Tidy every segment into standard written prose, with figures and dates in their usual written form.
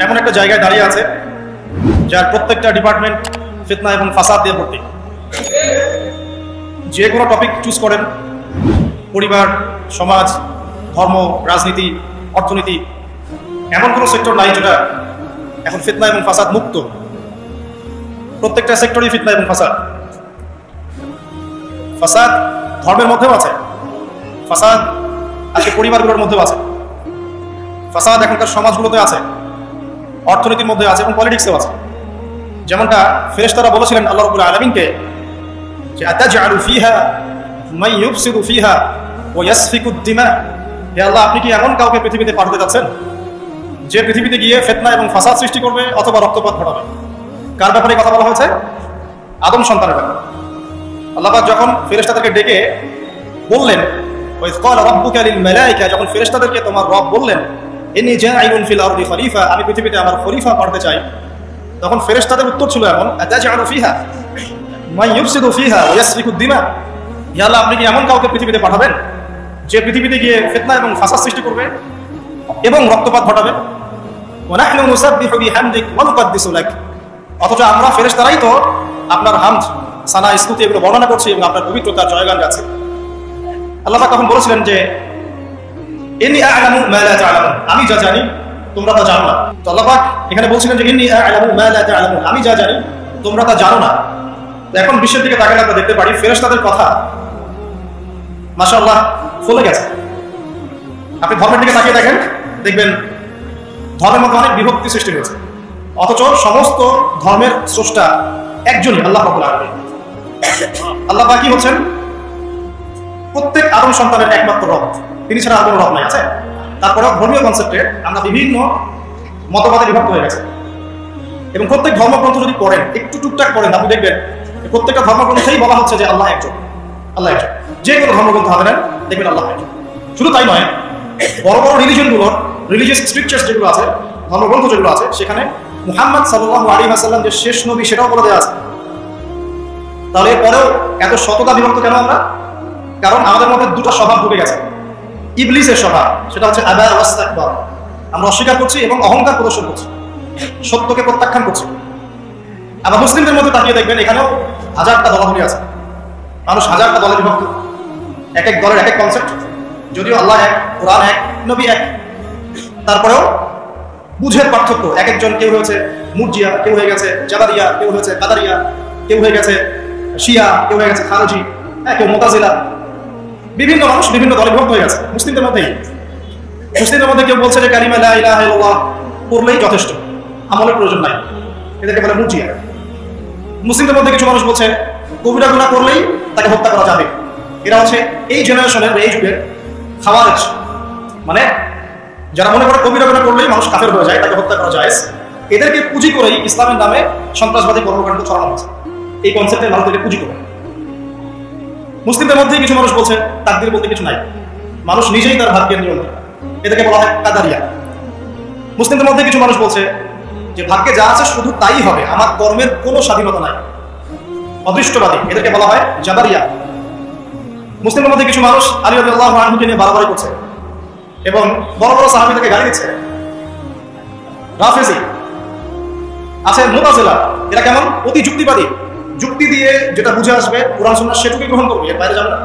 এমন একটা জায়গায় দাঁড়িয়ে আছে যার প্রত্যেকটা ডিপার্টমেন্ট ফিতনা এবং ফাসাদ দিয়ে ভর্তি। যে কোনো টপিক চুজ করেন, পরিবার, সমাজ, ধর্ম, রাজনীতি, অর্থনীতি, এমন কোনো সেক্টর নাই যেটা এখন ফিতনা এবং ফাসাদ মুক্ত। প্রত্যেকটা সেক্টরই ফিতনা এবং ফাসাদ। ফাসাদ ধর্মের মধ্যেও আছে, ফাসাদ আজকে পরিবারগুলোর মধ্যেও আছে, ফাসাদ এখনকার সমাজগুলোতে আছে, অর্থনীতির মধ্যে আছে এবং পলিটিক্সেও আছে। যেমনটা ফেরেশতারা বলেছিলেন আল্লাহ রাব্বুল আলামিনকে যে আতাজআলু ফিহা মান ইউফসিদু ফিহা ওয়া ইয়াসফিকুদ দিমা, হে আল্লাহ, আপনি কি এমন কাউকে পৃথিবীতে পাঠাতে যাচ্ছেন যে পৃথিবীতে গিয়ে ফিতনা এবং ফাসাদ সৃষ্টি করবে অথবা রক্তপাত ঘটাবে? কার ব্যাপারে কথা বলা হয়েছে? আদম সন্তানের ব্যাপারে। আল্লাহ পাক যখন ফেরেশতাদেরকে ডেকে বললেন, ওয়াইয ক্বালা রাব্বুকা লিল মালায়েকা, যখন ফেরেশতাদেরকে তোমার রব বললেন ইন্নী জাঈলুন ফিল আরদি খলিফা, আমি পৃথিবীতে আমার খলিফা পাঠাতে চাই, তখন ফেরেশতাদের উত্তর ছিল এমন, আতাজআলু ফিহা মান ইউফসিদু ফিহা ওয়া ইয়াসফিকুদ দিমা, হে আল্লাহ, আপনি কি এমন কাউকে পৃথিবীতে পাঠাবেন যে পৃথিবীতে গিয়ে ফিতনা এবং ফাসাদ সৃষ্টি করবে এবং রক্তপাত ঘটাবে? ওয়া নাহনু নুসাব্বিহু বিহামদিক ওয়া নুকদ্দিসু লাক, অথচ আমরা ফেরেশতারাই তো আপনার হামদ, সানা, স্তুতি এগুলো বর্ণনা করছি এবং আপনার পবিত্রতার জয়গান গাচ্ছি। আল্লাহ পাক তখন বলেছিলেন যে ইন্নী আ'লামু মা লা তা'লামুন, আমি যা জানি তোমরা তা জানো না। তো আল্লাহ পাক এখানে বলছিলেন যে ইন্নী আ'লামু মা লা তা'লামুন, আমি যা জানি তোমরা তা জানো না। এখন বিশ্বের দিকে তাকালে আমরা দেখতে পারি ফেরেশতাদের কথা মাশাআল্লাহ ফলে গেছে। আপনি ধর্মের দিকে তাকিয়ে দেখেন, দেখবেন ধর্মের মধ্যে অনেক বিভক্তি সৃষ্টি হয়েছে, অথচ সমস্ত ধর্মের স্রষ্টা একজনই, আল্লাহ রাব্বুল আলামিন। আল্লাহ পাক কি হচ্ছেন? প্রত্যেক আদম সন্তানের একমাত্র রব, তিনি ছাড়া আর কোনো রব নাই। আছে তারপরে ধর্মীয় কনসেপ্টে আমরা বিভিন্ন মতবাদে বিভক্ত হয়ে গেছে এবং প্রত্যেক ধর্মগ্রন্থ যদি পড়েন, একটু টুকটাক পড়েন, আপনি দেখবেন প্রত্যেকটা ধর্মগ্রন্থেই বলা হচ্ছে যে আল্লাহ একজন, আল্লাহ একজন। যে কোনো ধর্মগ্রন্থ হাতে নেন, দেখবেন আল্লাহ একজন। শুধু তাই নয়, বড় বড় রিলিজনগুলোর রিলিজিয়াস স্ক্রিপচার্স যেগুলো আছে, ধর্মগ্রন্থ যেগুলো আছে, সেখানে মুহাম্মদ সাল্লাল্লাহু আলাইহি ওয়াসাল্লাম যে শেষ নবী সেটাও বলে দেওয়া আছে। তাহলে এরপরেও এত শততা বিভক্ত কেন আমরা? কারণ আমাদের মধ্যে দুটো স্বভাব ঢুকে গেছে। ইবলিসের স্বভাব, সেটা হচ্ছে আবা ওয়াস্তাকবার, আমরা অস্বীকার করছি এবং অহংকার প্রদর্শন করছি, সত্যকে প্রত্যাখ্যান করছি। আবার মুসলিমদের মধ্যে তাকিয়ে দেখবেন এখানেও হাজারটা দলাদলি আছে, মানুষ হাজারটা দলে বিভক্ত, এক এক দলের এক এক কনসেপ্ট। যদিও আল্লাহ এক, কোরআন এক, নবী এক, তারপরেও বুঝের পার্থক্য। এক একজন, কেউ হয়েছে মুরজিয়া, কেউ হয়ে গেছে জাবারিয়া, কেউ হয়েছে কাদারিয়া, কেউ হয়ে গেছে শিয়া, কেউ হয়ে গেছে খারজি, কেউ মুতাজিলা। বিভিন্ন মানুষ বিভিন্ন দলে বিভক্ত হয়ে গেছে মুসলিমদের মধ্যেই। মুসলিমদের মধ্যে কেউ বলছে যে কালিমা লা ইলাহা ইল্লাল্লাহ পড়লেই যথেষ্ট, আমলের প্রয়োজন নাই, এদেরকে বলে মুরজিয়া। মুসলিমদের মধ্যে কিছু মানুষ বলছে কবিরা গুনাহ করলেই তাকে হত্যা করা যাবে। এরা হচ্ছে এই জেনারেশনের, এই যুগের খাওয়ারিজ, মানে যারা মনে করে কবিরা গুনাহ করলেই মানুষ কাফের হয়ে যায়, তাকে হত্যা করা যায়। এদেরকে পুঁজি করেই ইসলামের নামে সন্ত্রাসবাদী কর্মকাণ্ড ছড়ানো হচ্ছে, এই কনসেপ্টে মানুষদেরকে পুঁজি করে। মুসলিমদের মধ্যেই কিছু মানুষ বলছে তাকদীর বলতে কিছু নাই, মানুষ নিজেই তার ভাগ্যের নিয়ন্ত্রণ, এদেরকে বলা হয় কাদারিয়া। মুসলিমদের মধ্যে কিছু মানুষ বলছে যে ভাগ্যে যা আছে শুধু তাই হবে, আমার কর্মের কোনো স্বাধীনতা নাই, অদৃষ্টবাদী, এদেরকে বলা হয় জাবারিয়া। মুসলিমদের মধ্যে কিছু মানুষ আলী রাদিয়াল্লাহু আনহুকে নিয়ে বাড়াবাড়ি করছে এবং বড় বড় সাহাবীদেরকে গালি দিচ্ছে, রাফেজি আছে, মুতাজিলা। এরা কেমন? অতি যুক্তিবাদী, যুক্তি দিয়ে যেটা বুঝে আসবে কোরআন সুন্নাহ সেটুকুই গ্রহণ করবে, এর বাইরে যাবে না।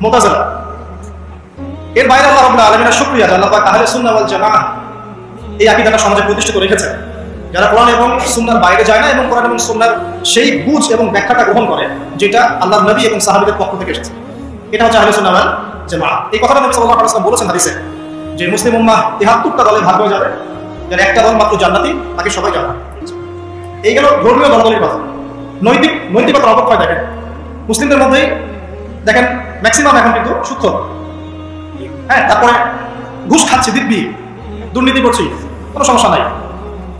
মুতাজিলা। এর বাইরে আল্লাহ রাব্বুল আলামিনের শুকরিয়া যে আল্লাহ পাক আহলে সুন্নাহ ওয়াল জামাআহ এই আকীদাটা সমাজে প্রতিষ্ঠিত রেখেছেন, যারা কোরআন এবং সুন্নাহর বাইরে যায় না এবং কোরআন এবং সুন্নাহর সেই বুঝ এবং ব্যাখ্যাটা গ্রহণ করে যেটা আল্লাহর নবী এবং সাহাবীদের পক্ষ থেকে এসেছে। এটা হচ্ছে আহলে সুন্নাহ ওয়াল জামাআহ। এই কথাটা নবী সাল্লাল্লাহু আলাইহি ওয়াসাল্লাম বলেছেন হাদিসে যে মুসলিম উম্মাহ ৭৩টা দলে ভাগ হয়ে যাবে, যার একটা দল মাত্র জান্নাতি, বাকি সবাই জান্নাতি। এই গেল ধর্মীয় দলাদলির কথা। নৈতিকতার অবক্ষয় দেখেন মুসলিমদের মধ্যেই, দেখেন ম্যাক্সিমাম এখন কিন্তু সুস্থ, তারপরে ঘুষ খাচ্ছি, দিব্যি দুর্নীতি করছি, কোনো সমস্যা নাই।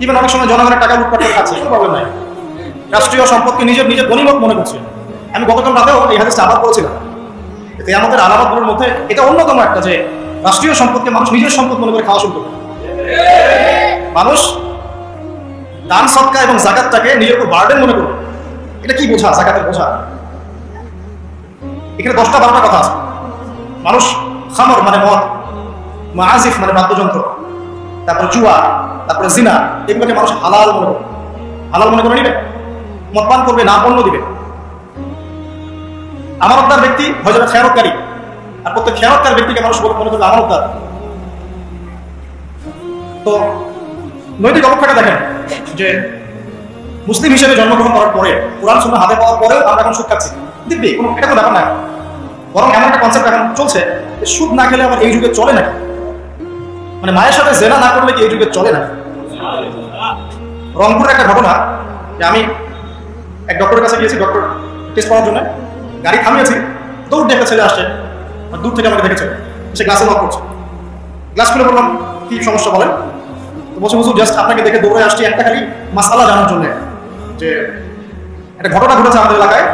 ইভেন অনেক সময় জনগণের টাকা লুটপাট করে খাচ্ছে, কোনো প্রবলেম নাই। রাষ্ট্রীয় সম্পদকে নিজের গনিমত মনে করছে। আমি গতকাল রাতেও এই হাদিসটা আবার বলেছিলাম, কিয়ামতের আলামতগুলোর মধ্যে এটা অন্যতম একটা, যে রাষ্ট্রীয় সম্পদকে মানুষ নিজের সম্পদ মনে করে খাওয়া শুরু করবে। মানুষ দান সদকা এবং যাকাতটাকে নিজের উপর বার্ডেন মনে করবে। এটা কি বোঝা? যাকাতের বোঝা? এখানে 10টা 12টা কথা আছে। মানুষ খামর মানে মদ, মাআজিফ মানে বাদ্যযন্ত্র, তারপরে জুয়া, তারপরে জিনা, এগুলোকে মানুষ হালাল মনে করে, হালাল মনে করে নিবে, মদ পান করবে, না পণ্য দিবে। আমানতদার ব্যক্তি হয়ে যাবে খেয়ানতকারী, আর প্রত্যেক খেয়ানতকার ব্যক্তিকে মানুষ মনে করবে আমানতদার। তো নৈতিক অবক্ষয়টা দেখেন যে মুসলিম হিসেবে জন্মগ্রহণ করার পরে, কোরআন সুন্নাহ হাতে পাওয়ার পরেও আমরা এখন সুদ খাচ্ছি, দিব্যি, কোনো এটা কোনো ব্যাপার না। বরং এমন একটা কনসেপ্ট এখন চলছে যে সুদ না খেলে আবার এই যুগে চলে নাকি, মানে মায়ের সাথে জেনা না করলে কি এই যুগে চলে না। রংপুরের একটা ঘটনা, যে আমি এক ডক্টরের কাছে গিয়েছি ডক্টর টেস্ট করার জন্য, গাড়ি থামিয়েছি, দৌড় দিয়ে একটা ছেলে আসছে, দূর থেকে আমাকে দেখেছে, সে গ্লাসে লক করছে। গ্লাস খুলে বললাম কি সমস্যা বলেন, তো বলছে হুজুর জাস্ট আপনাকে দেখে দৌড়ে আসছি একটা খালি মাসালা জানার জন্য, যে একটা ঘটনা ঘটেছে আমাদের এলাকায়,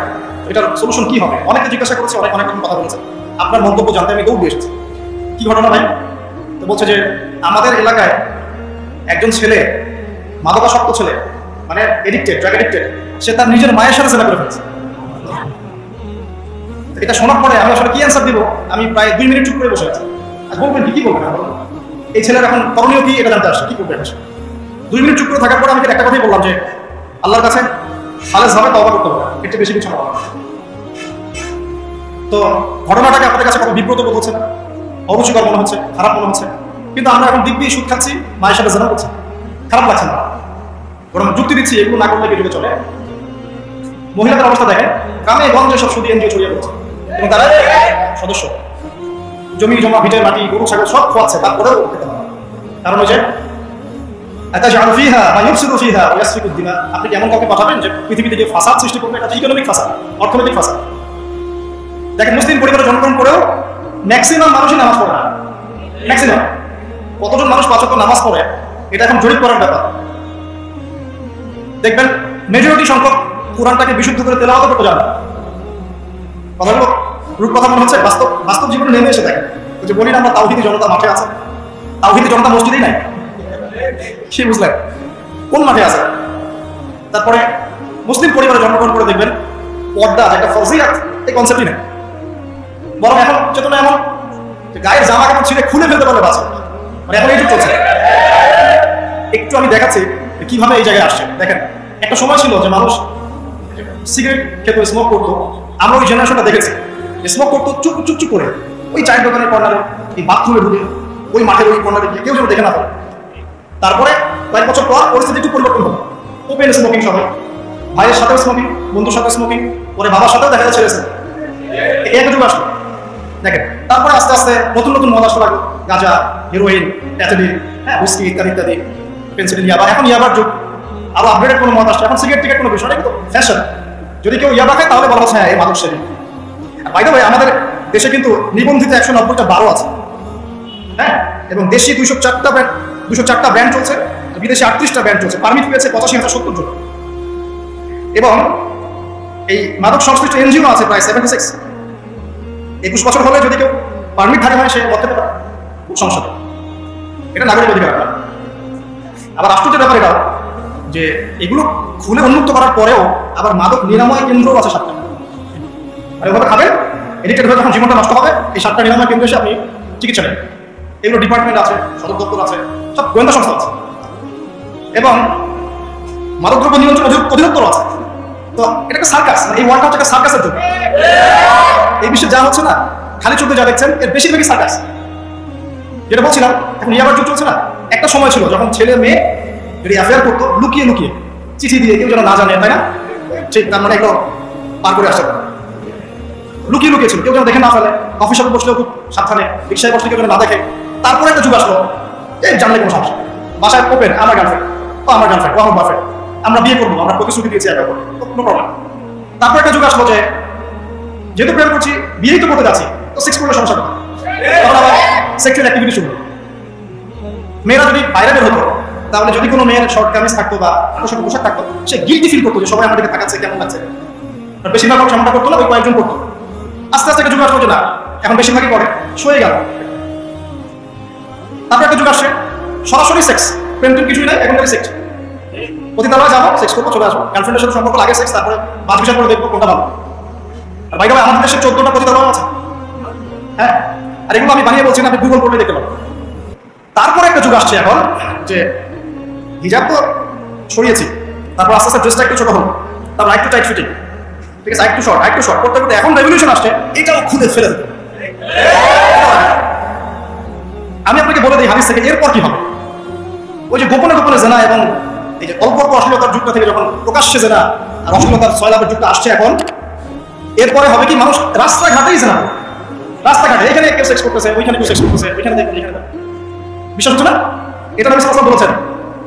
এটার সলিউশন কি হবে। অনেকে জিজ্ঞাসা করেছে, অনেক রকম কথা বলেছে, আপনার মন্তব্য জানতে আমি দৌড় দিয়ে এসেছি। কি ঘটনা ভাই? তো বলছে যে আমাদের এলাকায় একজন ছেলে, মাদকাসক্ত ছেলে, মানে এডিক্টেড, ড্রাগ এডিক্টেড, সে তার নিজের মায়ের সাথে জেনা করে ফেলছে। এটা শোনার পরে আমি আসলে কি অ্যান্সার দিব, আমি প্রায় 2 মিনিট চুপ করে বসে আছি। আর বলবেন কি বলবেন, এই ছেলের এখন করণীয় কি এটা জানতে আসছে, কি করবে। 2 মিনিট চুপ করে থাকার পরে আমি একটা কথাই বললাম যে আল্লাহর কাছে খালেস ভাবে তওবা করতে হবে, একটু বেশি কিছু হবে। তো ঘটনাটাকে আপনাদের কাছে কত বিব্রত বোধ হচ্ছে না, অরুচিকর মনে হচ্ছে, খারাপ মনে হচ্ছে, কিন্তু আমরা এখন দিব্যি সুদ খাচ্ছি, মায়ের সাথে জেনা করছি, খারাপ লাগছে না, বরং যুক্তি দিচ্ছি এগুলো না করলে কি যুগে চলে। মহিলাদের অবস্থা দেখেন, গ্রামে গঞ্জে সব সুদী এনজিও ছড়িয়ে পড়ছে, এবং তারা সদস্য, জমি জমা, ভিটের মাটি, গরু ছাগল সব খোয়াচ্ছে, তারপরেও খেতে পারে। কারণ ওই যে আপনি কেমন কাউকে পাঠাবেন যে পৃথিবী থেকে ফাসাদ সৃষ্টি করবে, এটা ইকোনমিক ফাসাদ, অর্থনৈতিক ফাসাদ। দেখেন মুসলিম পরিবারে জন্মগ্রহণ করেও ম্যাক্সিমাম মানুষই নামাজ পড়ে না, ম্যাক্সিমাম। কতজন মানুষ 5 ওয়াক্ত নামাজ পড়ে এটা এখন জরিপ করার ব্যাপার। দেখবেন মেজরিটি সংখ্যক কোরআনটাকে বিশুদ্ধ করে তেলাওয়াত করতে জানে না। কথাগুলো রূপ কথা মনে হচ্ছে, বাস্তব জীবনে নেমে এসে দেখেন। যে বলি না আমরা তাওহীদি জনতা মাঠে আছে, তাওহীদি জনতা মসজিদেই নাই, সে বুঝলেন কোন মাঠে আছে। তারপরে মুসলিম পরিবারে জন্মগ্রহণ করে দেখবেন পর্দা একটা ফরজিয়াত, এই কনসেপ্টই নেই। বরং এখন চেতনা এমন যে গায়ের জামা কাপড় ছিঁড়ে খুলে ফেলতে পারলে বাঁচে, মানে এখন এই যুগ চলছে। একটু আমি দেখাচ্ছি কিভাবে এই জায়গায় আসছে। দেখেন একটা সময় ছিল যে মানুষ সিগারেট খেত, স্মোক করতো, আমরা ওই জেনারেশনটা দেখেছি, স্মোক করতো চুপ চুপ চুপ করে, ওই চায়ের দোকানের কর্নারে, এই বাথরুমে ঢুকে, ওই মাঠের ওই কর্নারে গিয়ে কেউ যেন দেখে না পারে। তারপরে কয়েক বছর পর পরিস্থিতি একটু পরিবর্তন হলো, ওপেন স্মোকিং সবাই, ভাইয়ের সাথেও স্মোকিং, বন্ধুর সাথে স্মোকিং, পরে বাবার সাথেও দেখা যাচ্ছে ছেড়েছে, এক যুগ আসলো। দেখেন তারপরে আস্তে আস্তে নতুন নতুন মদ আসতে লাগলো, গাঁজা, হেরোইন, প্যাথেডিন, হ্যাঁ হুইস্কি ইত্যাদি ইত্যাদি, পেন্সিলিন, ইয়াবা। এখন ইয়াবার যুগ, আরো আপগ্রেডেড কোনো মদ আসছে। এখন সিগারেট টিকেট কোনো বিষয় না, কিন্তু ফ্যাশন। যদি কেউ ইয়াবা খায় তাহলে বলা হচ্ছে হ্যাঁ এই মাদক সেবী। বাই দ্য ওয়ে আমাদের দেশে কিন্তু নিবন্ধিত 190টা বারও আছে, হ্যাঁ, এবং দেশি 204টা ব্র্যান্ড চলছে, বিদেশে 38টা ব্র্যান্ড চলছে, পারমিট পেয়েছে 85,070 জন। এবং এই মাদক সংশ্লিষ্ট এনজিও আছে প্রায় 76। 21 বছর হলে যদি কেউ পারমিট থাকে হয় সে মদ খেতে পারে, খুব সমস্যা। এটা নাগরিক অধিকার। আবার আশ্চর্যের ব্যাপার এটাও যে এগুলো খুলে উন্মুক্ত করার পরেও আবার মাদক নিরাময় কেন্দ্রও আছে 7টা। আর ওভাবে খাবেন, এডিক্টেড হয়ে যখন জীবনটা নষ্ট হবে, এই 7টা নিরাময় কেন্দ্রে এসে আপনি চিকিৎসা নেন। এগুলো ডিপার্টমেন্ট আছে, সদর দপ্তর আছে, সব গোয়েন্দা সংস্থা আছে, এবং মাদকদ্রব্য নিয়ন্ত্রণ অধিদপ্তর আছে। তো এটা একটা সার্কাস, এই ওয়ার্ল্ডটা হচ্ছে একটা সার্কাসের জন্য। এই বিশ্বে যা হচ্ছে না, খালি চোখে যা দেখছেন এর বেশিরভাগই সার্কাস। যেটা বলছিলাম, এখন ইয়াবার যুগ চলছে না। একটা সময় ছিল যখন ছেলে মেয়ে যদি অ্যাফেয়ার করতো লুকিয়ে লুকিয়ে, চিঠি দিয়ে, কেউ যেন না জানে, তাই না? ঠিক, তার মানে একদম পার করে আসতে পারে, লুকিয়ে লুকিয়ে ছিল, কেউ যেন দেখে না ফেলে। কফি শপে বসলেও খুব সাবধানে, রিক্সায় বসলে কেউ যেন না দেখে। তারপরে একটা যুগ আসলো, এই জানলে কোনো সমস্যা, বাসায় ওপেন, আমার গার্লফ্রেন্ড, ও আমার গার্লফ্রেন্ড, ও আমার বয়ফ্রেন্ড, আমরা বিয়ে করবো, আমরা প্রতিশ্রুতি দিয়েছি একা করে, কোনো প্রবলেম। তারপর একটা যুগ আসলো যে যেহেতু প্রেম করছি, বিয়েই তো করতে যাচ্ছি, তো সেক্স করলে সমস্যা নেই, তখন আবার সেক্সুয়াল অ্যাক্টিভিটি শুরু। মেয়েরা যদি বাইরে বের হতো, তাহলে যদি কোনো মেয়ের শর্ট কামিজ থাকতো বা আকর্ষক পোশাক থাকতো, সে গিল্টি ফিল করতো যে সবাই আমাদেরকে তাকাচ্ছে, কেমন লাগছে। বেশিরভাগ মানুষ এমনটা করতো না, ওই কয়েকজন করতো। আস্তে আস্তে একটা যুগ আসলো যে না, এখন বেশিরভাগই করে, সয়ে গেল। তারপর একটা যুগ আসছে সরাসরি সেক্স, প্রেম টেম কিছুই নাই, এখনকার সেক্স। পতিতালয়ে যাবো, সেক্স করবো, চলে আসবো, গার্লফ্রেন্ডের সাথে সম্পর্ক লাগে সেক্স, তারপরে বাদ বিচার করে দেখবো কোনটা ভালো। আর বাইরে আমাদের দেশে 14টা পতিতালয় আছে, হ্যাঁ, আর এগুলো আমি বানিয়ে বলছি না, আপনি গুগল করলে দেখতে পাবেন। তারপরে একটা যুগ আসছে এখন যে হিজাব তো সরিয়েছি, তারপর আস্তে আস্তে ড্রেসটা একটু ছোট হলো, তারপর একটু টাইট ফিটিং, ঠিক আছে, একটু শর্ট করতে করতে এখন রেভলিউশন আসছে এটাও খুদে ফেলে দেবে। আমি আপনাকে বলে দিই হাদিস থেকে এরপর কি হবে। ওই যে গোপনে গোপনে জেনা এবং এই যে অল্প অল্প অশ্লীলতার যুগটা থেকে যখন প্রকাশ্যে জেনা আর অশ্লীলতার সয়লাভের যুগটা আসছে এখন, এরপরে হবে কি মানুষ রাস্তাঘাটেই জেনা, রাস্তাঘাটে এখানে কেউ সেক্স করতেছে, ওইখানে কেউ সেক্স করতেছে, ওইখানে দেখবেন এখানে। বিশ্বাস হচ্ছে না? এটা নবী সাল্লাল্লাহু আলাইহি ওয়াসাল্লাম বলেছেন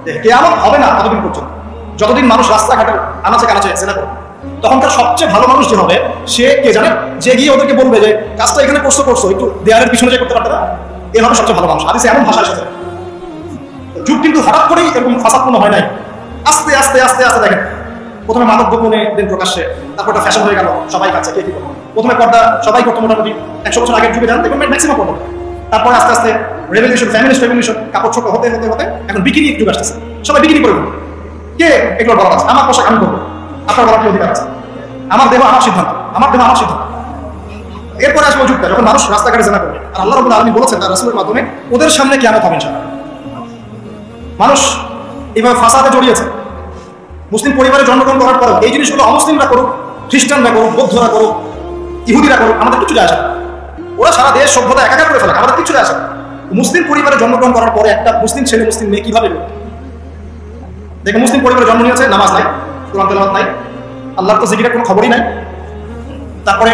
যে কিয়ামত হবে না ততদিন পর্যন্ত যতদিন মানুষ রাস্তাঘাটে আনাচে কানাচে জেনা করবে। তখন তার সবচেয়ে ভালো মানুষ যে হবে সে কে জানেন, যে গিয়ে ওদেরকে বলবে যে কাজটা এখানে করছো একটু দেয়ালের পিছনে যে করতে পারবে না, এ হবে সবচেয়ে ভালো মানুষ। হাদিসে এমন ভাষা এসেছে। যুগ কিন্তু হঠাৎ করেই এরকম ফাসাদপূর্ণ হয় নাই, আস্তে আস্তে আস্তে আস্তে দেখেন, প্রথমে মাদক গোপনে, দিন প্রকাশ্যে, তারপর একটা ফ্যাশন হয়ে গেল, সবাই কাছে কে কি করবো। প্রথমে পর্দা সবাই করতো মোটামুটি 100 বছর আগের যুগে যান দেখবেন ম্যাক্সিমাম পর্দা। তারপরে আস্তে আস্তে রেভলিউশন, ফ্যামিলিস্ট রেভলিউশন, কাপড় ছোট হতে হতে হতে এখন বিকিনি যুগ আসতেছে, সবাই বিকিনি করে করবে। কে এগুলো বলা আছে? আমার পোশাক আমি করবো, আপনার বলার কি অধিকার আছে? আমার দেহ আমার সিদ্ধান্ত, আমার দেহ আমার সিদ্ধান্ত। এরপরে আসবে যুগটা যখন মানুষ রাস্তাঘাটে জেনা করবে, আর আল্লাহ রাব্বুল আলামিন বলেছেন তার রাসূলের মাধ্যমে ওদের সামনে কিয়ামত হবে ইনশাআল্লাহ। মানুষ এইভাবে ফাসাদে জড়িয়েছে। মুসলিম পরিবারে জন্মগ্রহণ করার পরেও এই জিনিসগুলো অমুসলিমরা করুক, খ্রিস্টানরা করুক, বৌদ্ধরা করুক, ইহুদিরা করুক, আমাদের কিছু যায় আসে না। ওরা সারা দেশ সভ্যতা একাকার করে ফেলে, আমাদের কিছু যায় আসে না। মুসলিম পরিবারে জন্মগ্রহণ করার পরে একটা মুসলিম ছেলে মুসলিম মেয়ে কিভাবে দেখে, মুসলিম পরিবারে জন্ম নিয়েছে, নামাজ নাই, কোরআন তেলাওয়াত নাই, আল্লাহর তো জিকিরের কোনো খবরই নাই, তারপরে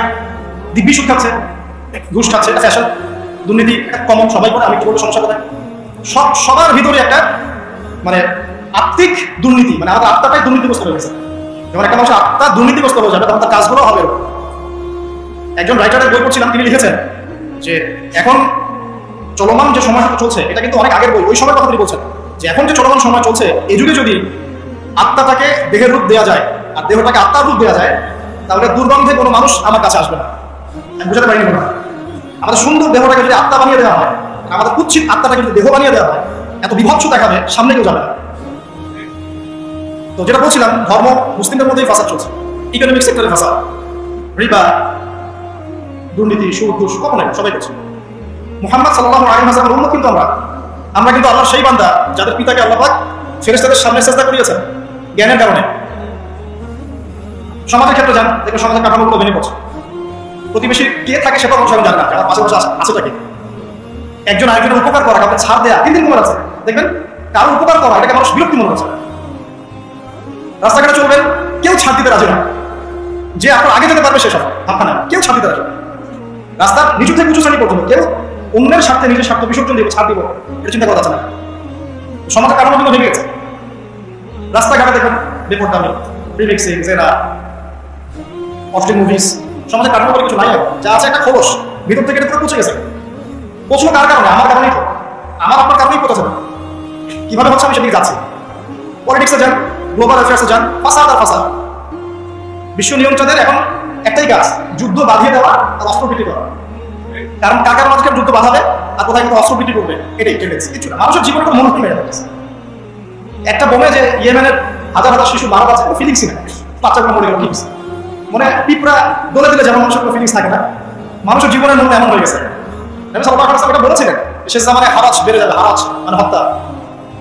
দিব্যি সুদ খাচ্ছে, ঘুষ খাচ্ছে, এটা ফ্যাশন, দুর্নীতি কমন, সবাই করে, আমি কি বলবো সমস্যা কোথায়? সবার ভিতরে একটা মানে আত্মিক দুর্নীতি, মানে আমাদের আত্মাটাই দুর্নীতিগ্রস্ত হয়ে গেছে। যখন একটা মানুষের আত্মা দুর্নীতিগ্রস্ত হয়ে যাবে তখন তার কাজগুলো হবে। একজন রাইটারের বই পড়ছিলাম, তিনি লিখেছেন যে এখন চলমান যে সময়টা চলছে এটা কিন্তু অনেক আগের বই, ওই সময়ের কথা তিনি বলছেন যে এখন যে চলমান সময় চলছে এই যুগে যদি আত্মাটাকে দেহের রূপ দেওয়া যায় আর দেহটাকে আত্মার রূপ দেওয়া যায় তাহলে দুর্গন্ধে কোনো মানুষ আমার কাছে আসবে না। আমি বুঝাতে পারিনি না, আমাদের সুন্দর দেহটাকে যদি আত্মা বানিয়ে দেওয়া হয়, আমাদের কুৎসিত আত্মাটাকে যদি দেহ বানিয়ে দেওয়া হয়, এত বিভৎস দেখাবে, সামনে কেউ যাবে না। তো যেটা বলছিলাম, ধর্ম মুসলিমদের মধ্যেই ফাসাদ চলছে, ইকোনমিক সেক্টরে ফাসাদ, রিবা, দুর্নীতি, সুদ, ঘুষ, কখনোই সবাই করছে। মুহাম্মদ সাল্লাল্লাহু আলাইহি ওয়াসাল্লামের উম্মত কিন্তু আমরা কিন্তু আল্লাহর সেই বান্দা যাদের পিতাকে আল্লাহ পাক ফেরেশতাদের সামনে সিজদা করিয়েছেন জ্ঞানের কারণে। সমাজের ক্ষেত্রে যান, দেখবেন সমাজের কাঠামোগুলো ভেঙে পড়ছে। প্রতিবেশী কে থাকে সেটা মানুষ জানে না, যারা পাশাপাশি আছে থাকে। একজন আরেকজনের উপকার করা, কাউকে ছাড় দেয়া 3 দিন আছে, দেখবেন কারো উপকার করা এটাকে মানুষ বিরক্তি মনে করছে। রাস্তাঘাটে চলবেন, কেউ ছাড় দিতে রাজি না, যে আপনার আগে যেতে পারবে সেসব ভাবনা না, কেউ ছাড় দিতে রাজি না। রাস্তার নিচু থেকে উঁচু শ্রেণী পর্যন্ত কেউ অন্যের স্বার্থে নিজের স্বার্থ বিসর্জন দিব, ছাড় দিব, এটা চিন্তা করা যাচ্ছে না। সমাজের কারণ কিন্তু ভেঙে গেছে। রাস্তাঘাটে দেখবেন বেপরদামি, রিমিক্সিং, জেনা, অশ্লীল মুভিজ, সমাজের কারণ বলে কিছু নাই। যা আছে একটা খোলস, ভিতর থেকে এটা পৌঁছে গেছে। পৌঁছলো কার কারণে? আমার কারণেই তো, আমার আপনার কারণেই পৌঁছেছে। কিভাবে হচ্ছে আমি সেদিকে যাচ্ছি। পলিটিক্সে যান, গ্লোবাল অ্যাফেয়ার্সে যান, ফাসাদ আর ফাসাদ। বিশ্ব নিয়ন্ত্রণের এখন একটাই কাজ, যুদ্ধ বাঁধিয়ে দেওয়া আর অস্ত্র বিক্রি করা। কারণ কাকার মাঝখানে যুদ্ধ বাঁধাবে আর কোথায় কিন্তু অস্ত্র বিক্রি করবে, এটাই টেন্ডেন্সি। কিছু না, মানুষের জীবনে কোনো মনোভাব মেরে যাচ্ছে। একটা বোমে যে ইয়েমেনের হাজার হাজার শিশু মারা যাচ্ছে, কোনো ফিলিংসই না, বাচ্চাগুলো মরে গেল, কি মনে পিঁপড়া দলে দিলে যেমন মানুষের কোনো ফিলিংস থাকে না, মানুষের জীবনের মধ্যে এমন হয়ে গেছে। নবী সাল্লাল্লাহু আলাইহি ওয়াসাল্লাম এটা বলেছিলেন, শেষ জামানায় হারাজ বেড়ে যাবে। হারাজ মানে হত্যা।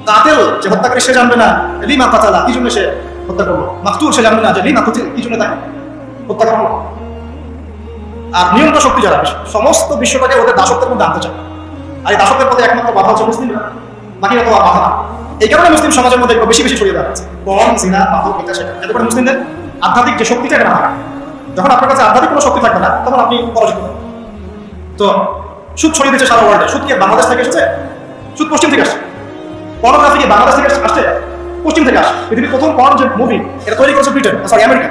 কাতিল যে হত্যাকারী সে জানবে না লিমা কাতালা, কি জন্য সে হত্যা করলো। মাকতুল সে জানবে না যে লিমা কুতিল, কি জন্য তাকে হত্যা করলো। আর নিয়ন্ত্রণ শক্তি যারা সমস্ত বিশ্বটাকে ওদের দাসত্বের মধ্যে আনতে চায়, আর এই দাসত্বের পথে একমাত্র বাধা হচ্ছে মুসলিমরা, বাকিরা তো আর বাধা না। এই কারণে মুসলিম সমাজের মধ্যে বেশি বেশি ছড়িয়ে দেওয়া হচ্ছে কম জিনা, মাদক, এটা সেটা, যাতে করে মুসলিমদের আধ্যাত্মিক যে শক্তিটা এটা না থাকে। যখন আপনার কাছে আধ্যাত্মিক কোনো শক্তি থাকবে না তখন আপনি পরাজিত হবেন। তো সুদ ছড়িয়ে দিচ্ছে সারা ওয়ার্ল্ডে। সুদ কি বাংলাদেশ থেকে এসেছে? সুদ পশ্চিম থেকে আসছে। পর্নোগ্রাফি কি বাংলাদেশ থেকে আসছে? পশ্চিম থেকে আসছে। পৃথিবীর প্রথম পর্ন যে মুভি এটা তৈরি করেছে ব্রিটেন, সরি আমেরিকা।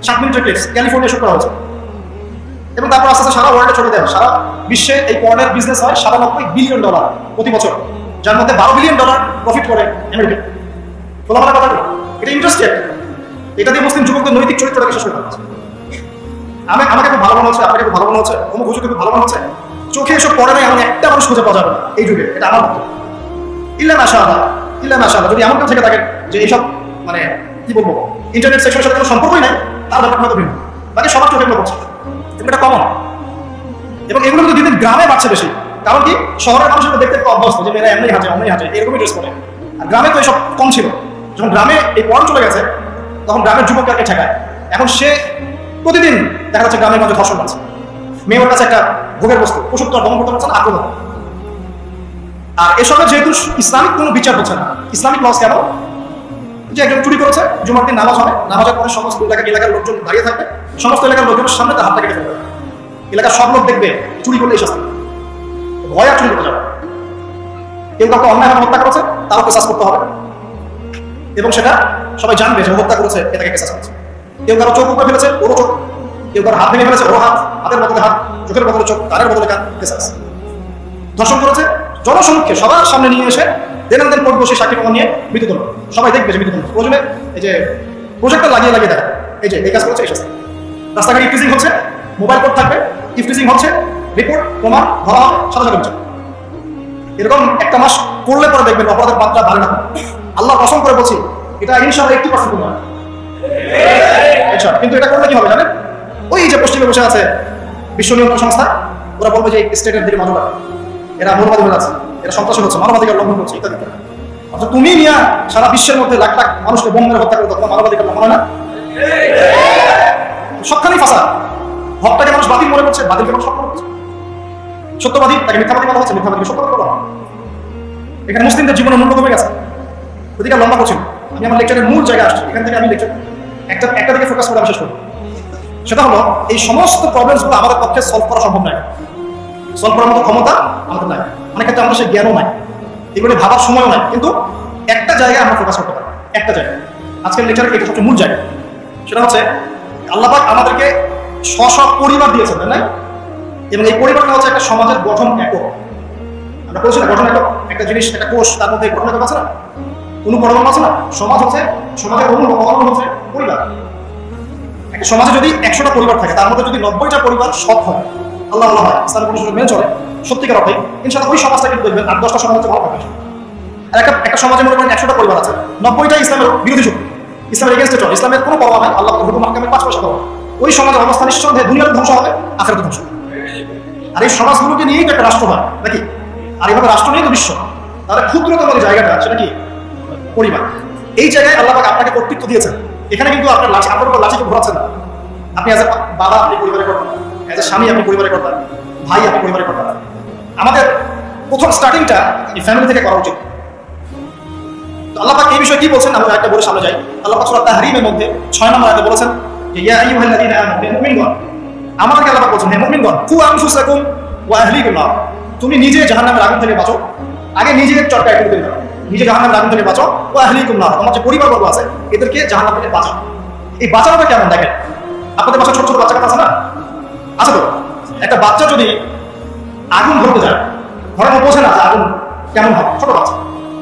7 মিনিটের ক্লিপস, ক্যালিফোর্নিয়া শুট করা হয়েছে। এবং তারপর আস্তে আস্তে সারা ওয়ার্ল্ডে ছড়িয়ে দেয়। সারা বিশ্বে এই পর্নের বিজনেস হয় $97 বিলিয়ন প্রতি বছর, যার মধ্যে $12 বিলিয়ন প্রফিট করে আমেরিকা। খোলামেলা কথা, এটা ইন্টারেস্টেড। এটা দিয়ে মুসলিম যুবকদের নৈতিক চরিত্রটাকে শেষ করতে হচ্ছে। আমাকে খুব ভালো মনে হচ্ছে, আপনাকে খুব ভালো মনে হচ্ছে, অমুক হুজুরকে খুব ভালো মনে হচ্ছে। চোখে এসব পড়ে নাই এমন একটা মানুষ খুঁজে পাওয়া যাবে না এই যুগে, এটা আমার মতো। ইল্লা মাশাআল্লাহ, ইল্লা মাশাআল্লাহ। যদি এমন কেউ থেকে থাকেন যে এইসব মানে কি বলবো ইন্টারনেট সেকশনের সাথে কোনো সম্পর্কই নাই, তার ব্যাপারটা হয়তো ভিন্ন। বাকি সবার চোখে এগুলো পড়ছে, এটা কমন। এবং এগুলো কিন্তু দিন দিন গ্রামে বাড়ছে বেশি, কারণ কি শহরের মানুষ দেখতে একটু অভ্যস্ত যে মেয়েরা এমনি হাঁটে অমনি হাঁটে এরকমই ড্রেস করে। আর গ্রামে তো এসব কম ছিল। যখন গ্রামে এই পড়ান চলে গেছে তখন গ্রামের যুবককে ঠেকায়। এখন সে প্রতিদিন দেখা যাচ্ছে গ্রামের মাঝে ধর্ষণ আছে, মেয়ে ওর কাছে একটা ভোগের বস্তু, পশুত্ব দমন করতে পারছে না, আগ্রহ। আর এসবের যেহেতু ইসলামিক কোনো বিচার হচ্ছে না, ইসলামিক লস কেন যে একজন চুরি করেছে, জুমার দিন নামাজ হবে, নামাজের পরে সমস্ত এলাকার লোকজন দাঁড়িয়ে থাকবে, সমস্ত এলাকার লোকজনের সামনে তার হাতটা কেটে ফেলবে, এলাকার সব লোক দেখবে চুরি করলে এই শাস্তি, ভয় আর চুরি করতে যাবে। কেউ কাউকে অন্যায়ভাবে হত্যা করেছে তারও কেসাস করতে হবে, এবং সেটা সবাই জানবে যে হত্যা করেছে এটাকে কেসাস করছে। কেউ কারো চোখ উপরে ফেলেছে ওরও চোখ, কেউ কারো হাত ভেঙে ফেলেছে ওরও হাত, হাতের বদলে হাত, চোখের বদলে চোখ, কানের বদলে কান, কেসাস। ধর্ষণ করেছে জনসমক্ষে সবার সামনে নিয়ে এসে দেন পড়বো সেই সাক্ষী প্রমাণ নিয়ে মৃত্যুদণ্ড, সবাই দেখবে যে মৃত্যুদণ্ড। প্রয়োজনে এই যে প্রজেক্টর লাগিয়ে দেখা এই যে এই কাজ করেছে এই শাস্তি। রাস্তাঘাটে ইফটিজিং হচ্ছে, মোবাইল কোড থাকবে, ইফটিজিং হচ্ছে, রিপোর্ট প্রমাণ ধরা হবে, সাথে সাথে বিচার। এরকম একটা মাস করলে পরে দেখবেন অপরাধের মাত্রা বাড়ে না। আল্লাহ কসম করে বলছি এটা ইনশাআল্লাহ 80% নয়। আচ্ছা, কিন্তু এটা করলে কি হবে জানেন? ওই যে পশ্চিমে বসে আছে বিশ্ব নিয়ন্ত্রণ সংস্থা, ওরা বলবে যে স্টেটের দিকে নজর রাখে, এরা মৌলবাদী হয়ে আছে, এরা সন্ত্রাসী হচ্ছে, মানবাধিকার লঙ্ঘন করছে ইত্যাদি। অর্থাৎ তুমি নিয়ে সারা বিশ্বের মধ্যে লাখ লাখ মানুষকে বোম মেরে হত্যা করে তোমার মানবাধিকার লঙ্ঘন হয় না? সবখানেই ফাঁসা। হকটাকে মানুষ বাতিল মনে করছে, বাতিলকে মানুষ সত্য মনে করছে। সত্যবাদী তাকে মিথ্যাবাদী বলা হচ্ছে, মিথ্যাবাদীকে সত্যবাদী বলা হয়। এখানে মুসলিমদের জীবনের মূল্য কমে গেছে। ওদিকে লম্বা করছিল, আমি আমার লেকচারের মূল জায়গায় আসছি। এখান থেকে আমি লেকচার একটা দিকে ফোকাস করে আমি শেষ করবো। সেটা হলো এই সমস্ত প্রবলেমসগুলো আমাদের পক্ষে সলভ করা সম্ভব নয়, সলভ করার মতো ক্ষমতা আমাদের নাই। অনেক ক্ষেত্রে আমাদের সেই জ্ঞানও নাই, এগুলো ভাবার সময়ও নাই। কিন্তু একটা জায়গায় আমরা ফোকাস করতে পারি, একটা জায়গায়। আজকের লেকচারের এটা সবচেয়ে মূল জায়গা। সেটা হচ্ছে আল্লাহ পাক আমাদেরকে স্ব পরিবার দিয়েছেন, তাই না? এবং এই পরিবারটা হচ্ছে একটা সমাজের গঠন একক। আমরা বলছি না গঠন একক, একটা জিনিস একটা কোষ, তার মধ্যে গঠন একক আছে না, অনুপরমাণু আছে না। সমাজ হচ্ছে, সমাজের অনুপরমাণু হচ্ছে পরিবার। একটা সমাজে যদি 100টা পরিবার থাকে তার মধ্যে যদি 90টা পরিবার সৎ হয়, আল্লাহ হয়, ইসলামের অনুশীলন মেনে চলে, সত্যিকার অর্থে ইনশাআল্লাহ ওই সমাজটা কিন্তু দেখবেন 8-10টা সমাজ হচ্ছে ভালো থাকবে। আর একটা সমাজে মনে করেন 100টা পরিবার আছে, 90টা ইসলামের বিরোধী শক্তি, ইসলামের এগেনস্টে চলে, ইসলামের কোনো পরোয়া নাই, আল্লাহ হুকুম মাহকামের 5 পয়সা দেওয়া। ওই সমাজের অবস্থা নিঃসন্দেহে দুনিয়ার ধ্বংস হবে, আখিরাতের ধ্বংস হবে। আর এই সমাজগুলোকে নিয়েই তো একটা রাষ্ট্র হয় নাকি? আর এইভাবে রাষ্ট্র নিয়েই তো বিশ্ব। তাহলে ক্ষুদ্রতম যে জায়গাটা সেটা কি? পরিবার। এই জায়গায় আল্লাহ পাক আপনাকে কর্তৃত্ব দিয়েছেন। এখানে কিন্তু আপনার লাঠি, আপনার উপর লাঠিকে ঘোরাচ্ছেন না। আপনি এজ এ বাবা আপনি পরিবারে করবেন, এজ এ স্বামী আপনি পরিবারে করবেন, ভাই আপনি পরিবারে করবেন। আমাদের প্রথম স্টার্টিংটা এই ফ্যামিলি থেকে করা উচিত। তো আল্লাহ পাক এই বিষয়ে কি বলছেন আমরা একটা বলে সামনে যাই। আল্লাহ পাক সূরা তাহরীমের মধ্যে 6 নম্বর আয়াতে বলেছেন যে ইয়া আইয়ুহাল্লাযীনা আমানু, হে মুমিনগণ, আমাদেরকে আল্লাহ পাক বলছেন হে মুমিনগণ, কু আনফুসাকুম ওয়া আহলিকুম নার, তুমি নিজে জাহান্নামের আগুন থেকে বাঁচো। আগে নিজের চরকা একটু দিতে হবে, নিজে জাহান্নামের আগুন থেকে বাঁচো। ওয়া আহলিকুম নার, তোমার যে পরিবারবর্গ আছে এদেরকে জাহান্নাম থেকে বাঁচাও। এই বাঁচানোটা কেমন দেখেন? আপনাদের বাসায় ছোট ছোট বাচ্চা কাছে না আছে তো? একটা বাচ্চা যদি আগুন ধরতে যায়, ধরেন ও বোঝে না যে আগুন কেমন হবে, ছোট বাচ্চা,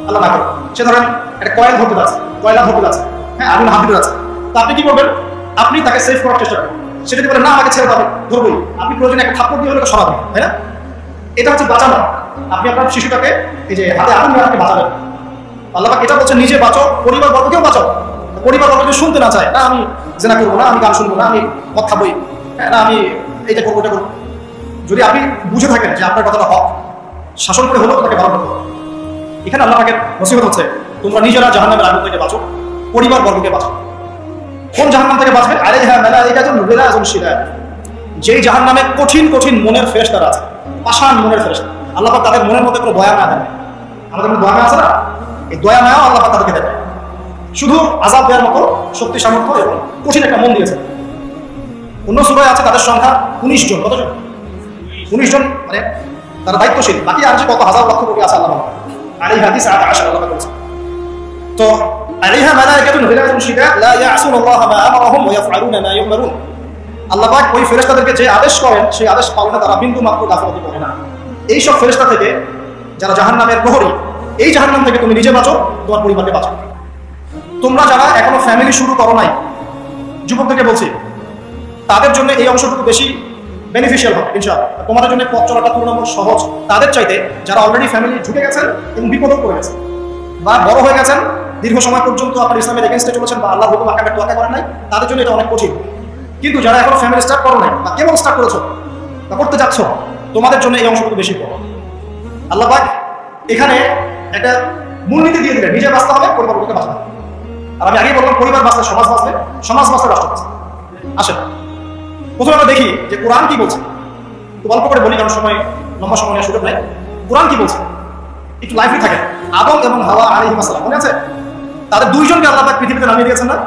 আল্লাহ না করে, সে ধরেন একটা কয়েল ধরতে যাচ্ছে, কয়লা ধরতে যাচ্ছে, হ্যাঁ আগুন হাত দিতে যাচ্ছে, তো আপনি কি করবেন? আপনি তাকে সেভ করার চেষ্টা করবেন। সেটা যদি বলে না আমাকে ছেড়ে দেবে, ধরবই, আপনি প্রয়োজনে একটা থাপ্পড় দিয়ে হলে সরাবেন, তাই না? এটা হচ্ছে বাঁচানো। আপনি আপনার শিশুটাকে এই যে হাতে আগুন আপনি বাঁচাবেন। আল্লাহ পাক এটা বলছে নিজে বাঁচো, পরিবার বর্গকেও বাঁচাও। পরিবার বর্গ যদি শুনতে না চায়, না আমি জেনা করবো না, আমি গান শুনবো না, আমি মদ খাবোই, না আমি এইটা করবো এটা করবো, যদি আপনি বুঝে থাকেন যে আপনার কথাটা হক, শাসন করে হলেও তাকে বারণ করতে হবে। এখানে আল্লাহ পাকের নসিহত হচ্ছে তোমরা নিজেরা জাহান্নামের আগুন থেকে বাঁচো, পরিবার বর্গকে বাঁচো। কোন জাহান্নাম থেকে বাঁচবে? আলাইহা মালাইকাতুন গিলাযুন শিদাদ, যেই জাহান্নামে কঠিন কঠিন মনের ফেরেশতারা আছে, পাষাণ মনের ফেরেশতা। আল্লাহ পাক তাদের মনের মধ্যে কোনো দয়া মায়া দেন। আমাদের মধ্যে দয়া মায়া আছে না? এই দয়া মায়াও আল্লাহ পাক তাদেরকে দেন, শুধু আযাব দেওয়ার মতো শক্তি সামর্থ্য এবং কঠিন একটা মন দিয়েছে। অন্য সূরায় আছে তাদের সংখ্যা 19 জন। কতজন? 19 জন, মানে তারা দায়িত্বশীল। বাকি আর যে কত হাজার লক্ষ কোটি আছে আল্লাহ আলাইহা 19 আল্লাহ বলেছে। তো আলাইহা মালাইকাতুন গিলাযুন শিদাদ লা ইয়াসুনাল্লাহা মা আমারাহুম ওয়া ইয়াফআলুনা মা ইউমারুন। আল্লাহ পাক ওই ফেরেশতাদেরকে যে আদেশ করেন সেই আদেশ পালনে তারা বিন্দু মাত্র গাফলতি করে না। এই সব ফেরেশতা থেকে যারা জাহান্নামের প্রহরী, এই জাহান্নাম থেকে তুমি নিজে বাঁচো, তোমার পরিবারকে বাঁচো। তোমরা যারা এখনো ফ্যামিলি শুরু করো নাই, যুবকদেরকে বলছি তাদের জন্য এই অংশটুকু বেশি বেনিফিশিয়াল হবে ইনশাআল্লাহ। তোমাদের জন্য পথ চলাটা তুলনামূলক সহজ তাদের চাইতে যারা অলরেডি ফ্যামিলি ঢুকে গেছেন এবং বিপদও পড়ে গেছেন, বা বড় হয়ে গেছেন, দীর্ঘ সময় পর্যন্ত আপনার ইসলামের এগেইনস্টে চলেছেন বা আল্লাহর হুকুম আকামে তোয়াক্কা করেন নাই, তাদের জন্য এটা অনেক কঠিন। কিন্তু যারা এখনো ফ্যামিলি স্টার্ট করো নাই বা কেবল স্টার্ট করেছো বা করতে যাচ্ছ, তোমাদের জন্য এই অংশটুকু বেশি বড়। আল্লাহ পাক এখানে একটা মূলনীতি দিয়ে দিলেন, নিজে বাঁচতে হবে, পরিবারকে বাঁচতে হবে। আর আমি আগেই বললাম পরিবার বাঁচলে সমাজ বাঁচলে, সমাজ বাঁচলে রাষ্ট্র বাঁচলে। আসেন প্রথমে আমরা দেখি যে কোরআন কি বলছে। তো গল্প করে বলি, কারণ সময় লম্বা সময় নেওয়ার সুযোগ নেই। কোরআন কি বলছে একটু লাইফে থাকে। আদম এবং হাওয়া আলাইহিস সালাম, মনে আছে? তাদের দুইজনকে আল্লাহ পাক পৃথিবীতে নামিয়ে দিয়েছেন না?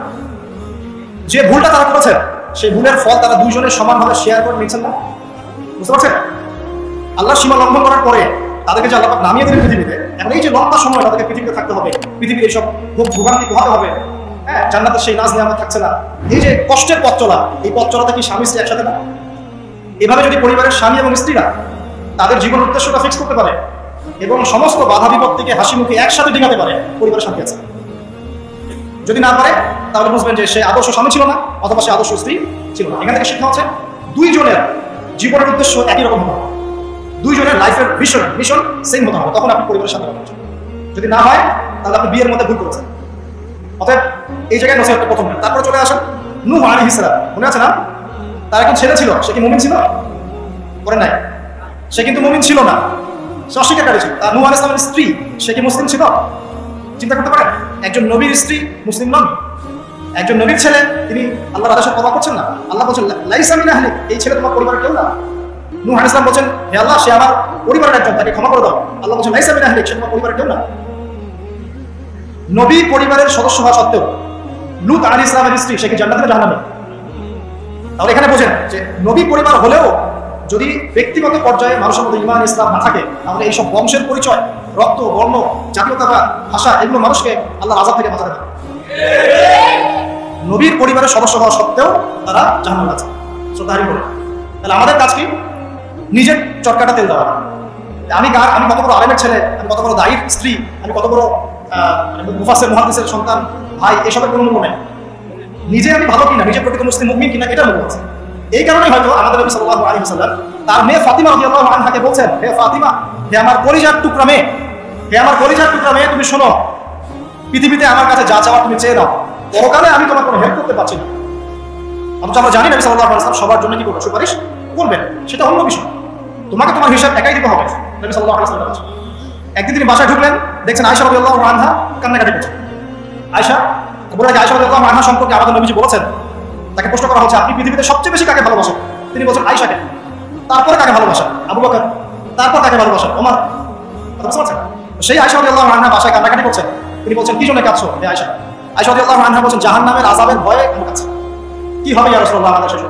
যে ভুলটা তারা করেছে সেই ভুলের ফল তারা দুইজনের সমানভাবে শেয়ার করে নিয়েছেন না? বুঝতে পারছেন? আল্লাহর সীমা লঙ্ঘন করার পরে তাদেরকে যে আল্লাহ পাক নামিয়ে দিলেন পৃথিবীতে, এখন এই যে লম্বা সময় তাদেরকে পৃথিবীতে থাকতে হবে, পৃথিবীর এইসব খুব ভোগান্তি পোহাতে হবে, হ্যাঁ, জান্নাতের সেই নাজ নিয়ামত থাকছে না, এই যে কষ্টের পথ চলা, এই পথ চলাতে কি স্বামী স্ত্রী একসাথে না? এভাবে যদি পরিবারের স্বামী এবং স্ত্রীরা তাদের জীবন উদ্দেশ্যটা ফিক্স করতে পারে এবং সমস্ত বাধা বিপত্তিকে হাসি মুখে একসাথে ডিঙাতে পারে, পরিবারের শান্তি আছে। যদি না পারে তাহলে বুঝবেন যে সে আদর্শ স্বামী ছিল না, অথবা সে আদর্শ স্ত্রী ছিল না। এখান থেকে শিক্ষা হচ্ছে দুইজনের জীবনের উদ্দেশ্য একই রকম হবে, দুইজনের লাইফের মিশন সেম হতে হবে, তখন আপনি পরিবারের সাথে পাবেন। যদি না হয় তাহলে আপনি বিয়ের মধ্যে ভুল করেছেন। অতএব এই জায়গায় নসিহতটা প্রথম। তারপরে চলে আসেন নূহ আলাইহিস সালাম, মনে আছে না? তার একজন ছেলে ছিল, সে কি মুমিন ছিল? করে নাই, সে কিন্তু মুমিন ছিল না, সে অস্বীকারী ছিল। আর নূহ আলাইহিস সালামের স্ত্রী, সে কি মুসলিম ছিল? চিন্তা করতে পারেন, একজন নবীর স্ত্রী মুসলিম নন, একজন নবীর ছেলে, তিনি আল্লাহর আদেশে কদর করছেন না। আল্লাহ বলছেন লাইসা মিন আহলিক, এই ছেলে তোমার পরিবারের কেউ না। নূহ আলাইহিস সালাম বলছেন হে আল্লাহ, সে আমার পরিবারের একজন, তাকে ক্ষমা করে দাও। আল্লাহ বলছেন লাইসা মিন আহলিক, সে তোমার পরিবারের কেউ না। নবী পরিবারের সদস্য হওয়া সত্ত্বেও লূত আলাইহিস সালামের স্ত্রী, সে কি জান্নাতে না জাহান্নামে? তাহলে এখানে বোঝেন যে নবী পরিবার হলেও যদি ব্যক্তিগত পর্যায়ে মানুষের মধ্যে ঈমান ইসলাম না থাকে, তাহলে এইসব বংশের পরিচয়, রক্ত, বর্ণ, জাতীয়তাবাদ, ভাষা, এগুলো মানুষকে আল্লাহর আযাব থেকে বাঁচাতে পারে। নবীর পরিবারের সদস্য হওয়া সত্ত্বেও তারা জাহান্নামে আছে, শ্রদ্ধাহারি করে। তাহলে আমাদের কাজ কি? নিজের চরকাটা তেল দেওয়া। আমি কত বড় আলেমের ছেলে, আমি কত বড় দায়ীর স্ত্রী, আমি কত বড় মুফাসসির মুহাদ্দিসের সন্তান, ভাই, এসবের কোনো মূল্য নেই। নিজে আমি ভালো কিনা, নিজে প্রকৃত মুসলিম মুমিন কিনা, এটা মূল্য আছে। এই কারণেই হয়তো আমাদের নবী সাল্লাল্লাহু আলাইহি ওয়াসাল্লাম তার মেয়ে ফাতিমা রাদিয়াল্লাহু আনহাকে বলছেন, হে ফাতিমা, হে আমার কলিজার টুকরা মেয়ে, হে আমার কলিজার টুকরা মেয়ে, তুমি শোনো, পৃথিবীতে আমার কাছে যা চাওয়া তুমি চেয়ে নাও, পরকালে আমি তোমার কোনো হেল্প করতে পারছি না। অথচ আমরা জানি নবী সাল্লাল্লাহু আলাইহি ওয়াসাল্লাম সবার জন্য কি করবেন? সুপারিশ করবেন, সেটা অন্য বিষয়। তোমাকে তোমার হিসাব একাই দিতে হবে, নবী সাল্লাল্লাহু আলাইহি ওয়াসাল্লাম বলেছেন। একদিন তিনি বাসায় ঢুকলেন, দেখছেন আয়েশা রাদিয়াল্লাহু আনহা কান্নাকাটি করছেন। আয়েশা রাদিয়াল্লাহু আনহা সম্পর্কে আমাদের নবীজি বলেছেন, তাকে প্রশ্ন করা হচ্ছে আপনি পৃথিবীতে সবচেয়ে বেশি কাকে ভালোবাসেন? তিনি বলছেন আয়েশাকে। তারপরে কাকে ভালোবাসেন? আবু বকর। তারপর কাকে ভালোবাসেন? ওমর। বুঝতে পারছেন? সেই আয়েশা রাদিয়াল্লাহু আনহা বাসায় কান্নাকাটি করছেন। তিনি বলছেন কি জন্য কাঁদছো হে আয়েশা? আয়েশা রাদিয়াল্লাহু আনহা বলছেন জাহান্নামের আযাবের ভয়ে আমি কাঁদছি। কি হবে ইয়া রাসূলুল্লাহ আমাদের শেষ?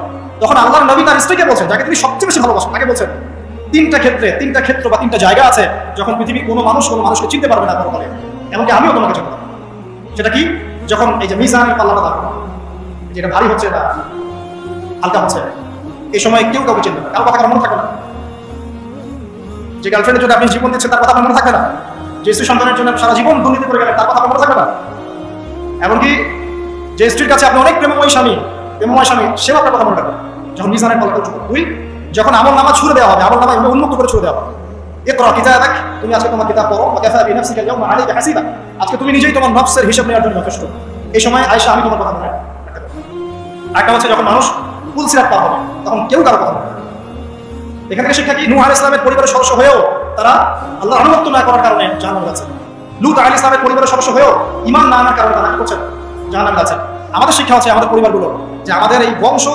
তখন আল্লাহর নবী তার স্ত্রীকে বলছেন, যাকে তিনি সবচেয়ে বেশি ভালোবাসেন, তাকে বলছেন তিনটা ক্ষেত্র বা তিনটা জায়গা আছে যখন পৃথিবীর কোনো মানুষকে চিনতে পারবে না পরকালে, এমনকি আমিও তোমাকে চিনতে পারবো। সেটা কি? যখন এই যে মিজানের পাল্লাটা দাঁড়াবে, যেটা ভারী হচ্ছে না হালকা হচ্ছে, এই সময় কেউ কাউকে চিনবে না, কারো কথা মনে থাকবে না। যে গার্লফ্রেন্ডের জন্য আপনি জীবন দিচ্ছেন তার কথা মনে থাকবে না, যে স্ত্রী সন্তানের জন্য সারা জীবন দুর্নীতি করে গেলেন তার কথা মনে থাকবে না। এমনকি যে স্ত্রীর কাছে আপনি অনেক প্রেমময় স্বামী, সেও আপনার কথা মনে রাখবে যখন মিজানের পাল্লাটা উঠবে। দুই, যখন আমল নামা ছুড়ে দেওয়া হবে, আমল নামা উন্মুক্ত করে ছুড়ে দেওয়া হবে, ইকরা কিতাবাক, তুমি আজকে তোমার কিতাব পড়ো, ওয়া কাফা বিনাফসিকা আল-ইয়াওমা আলাইকা হাসিবা, আজকে তুমি নিজেই তোমার নফসের হিসাব নেওয়ার জন্য যথেষ্ট। এই সময় আয়েশা আমি তোমার কথা মনে রাখবো। একটা হচ্ছে যখন মানুষ পুলসিরাত পার হবে, তখন কেউ কারো কথা বলবে না। এখান থেকে শিক্ষা কি? নূহ আলাইহিস সালামের পরিবারের সদস্য হয়েও তারা আল্লাহর আনুগত্য না করার কারণে জাহান্নামে যাচ্ছে। লূত আলাইহিস সালামের পরিবারের সদস্য হয়েও ঈমান না আনার কারণে তারা কি করছে? জাহান্নামে যাচ্ছে। আমাদের শিক্ষা হচ্ছে আমাদের পরিবারগুলো যে আমাদের এই বংশ,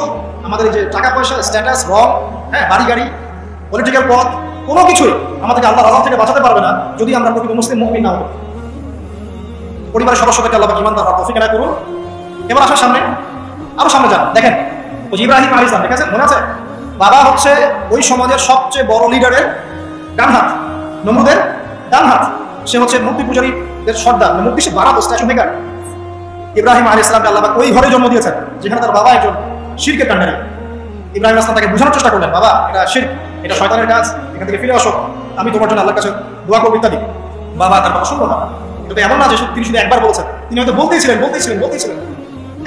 আমাদের এই যে টাকা পয়সা, স্ট্যাটাস, রং, হ্যাঁ, বাড়ি গাড়ি, পলিটিক্যাল পথ, কোনো কিছুই আমাদেরকে আল্লাহর আযাব থেকে বাঁচাতে পারবে না যদি আমরা প্রকৃত মুসলিম মুমিন না হই। পরিবারের সদস্যদেরকে আল্লাহ ঈমান দান তৌফিক এনায়েত করুন। এবার আসার সামনে আরো সামনে যান, দেখেন ওই ইব্রাহিম আলাইহিস সালাম, দেখেছেন, মনে আছে? বাবা হচ্ছে ওই সমাজের সবচেয়ে বড় লিডারের ডান হাত, নমরুদের ডান হাত। সে হচ্ছে মূর্তি পূজারীদের সর্দার, মূর্তি সে বাড়াবো, স্ট্যাচু মেকার। ইব্রাহিম আলাইহিস সালামকে আল্লাহ ওই ঘরে জন্ম দিয়েছেন যেখানে তার বাবা একজন শিরকের কাণ্ডারী। ইব্রাহিম আলাইহিস সালাম তাকে বোঝানোর চেষ্টা করলেন, বাবা এটা শিরক, এটা শয়তানের কাজ, এখান থেকে ফিরে আসো, আমি তোমার জন্য আল্লাহর কাছে দোয়া করব ইত্যাদি। বাবা তার কথা শুনলো না। কিন্তু এমন না যে তিনি শুধু একবার বলেছেন, তিনি হয়তো বলতেইছিলেন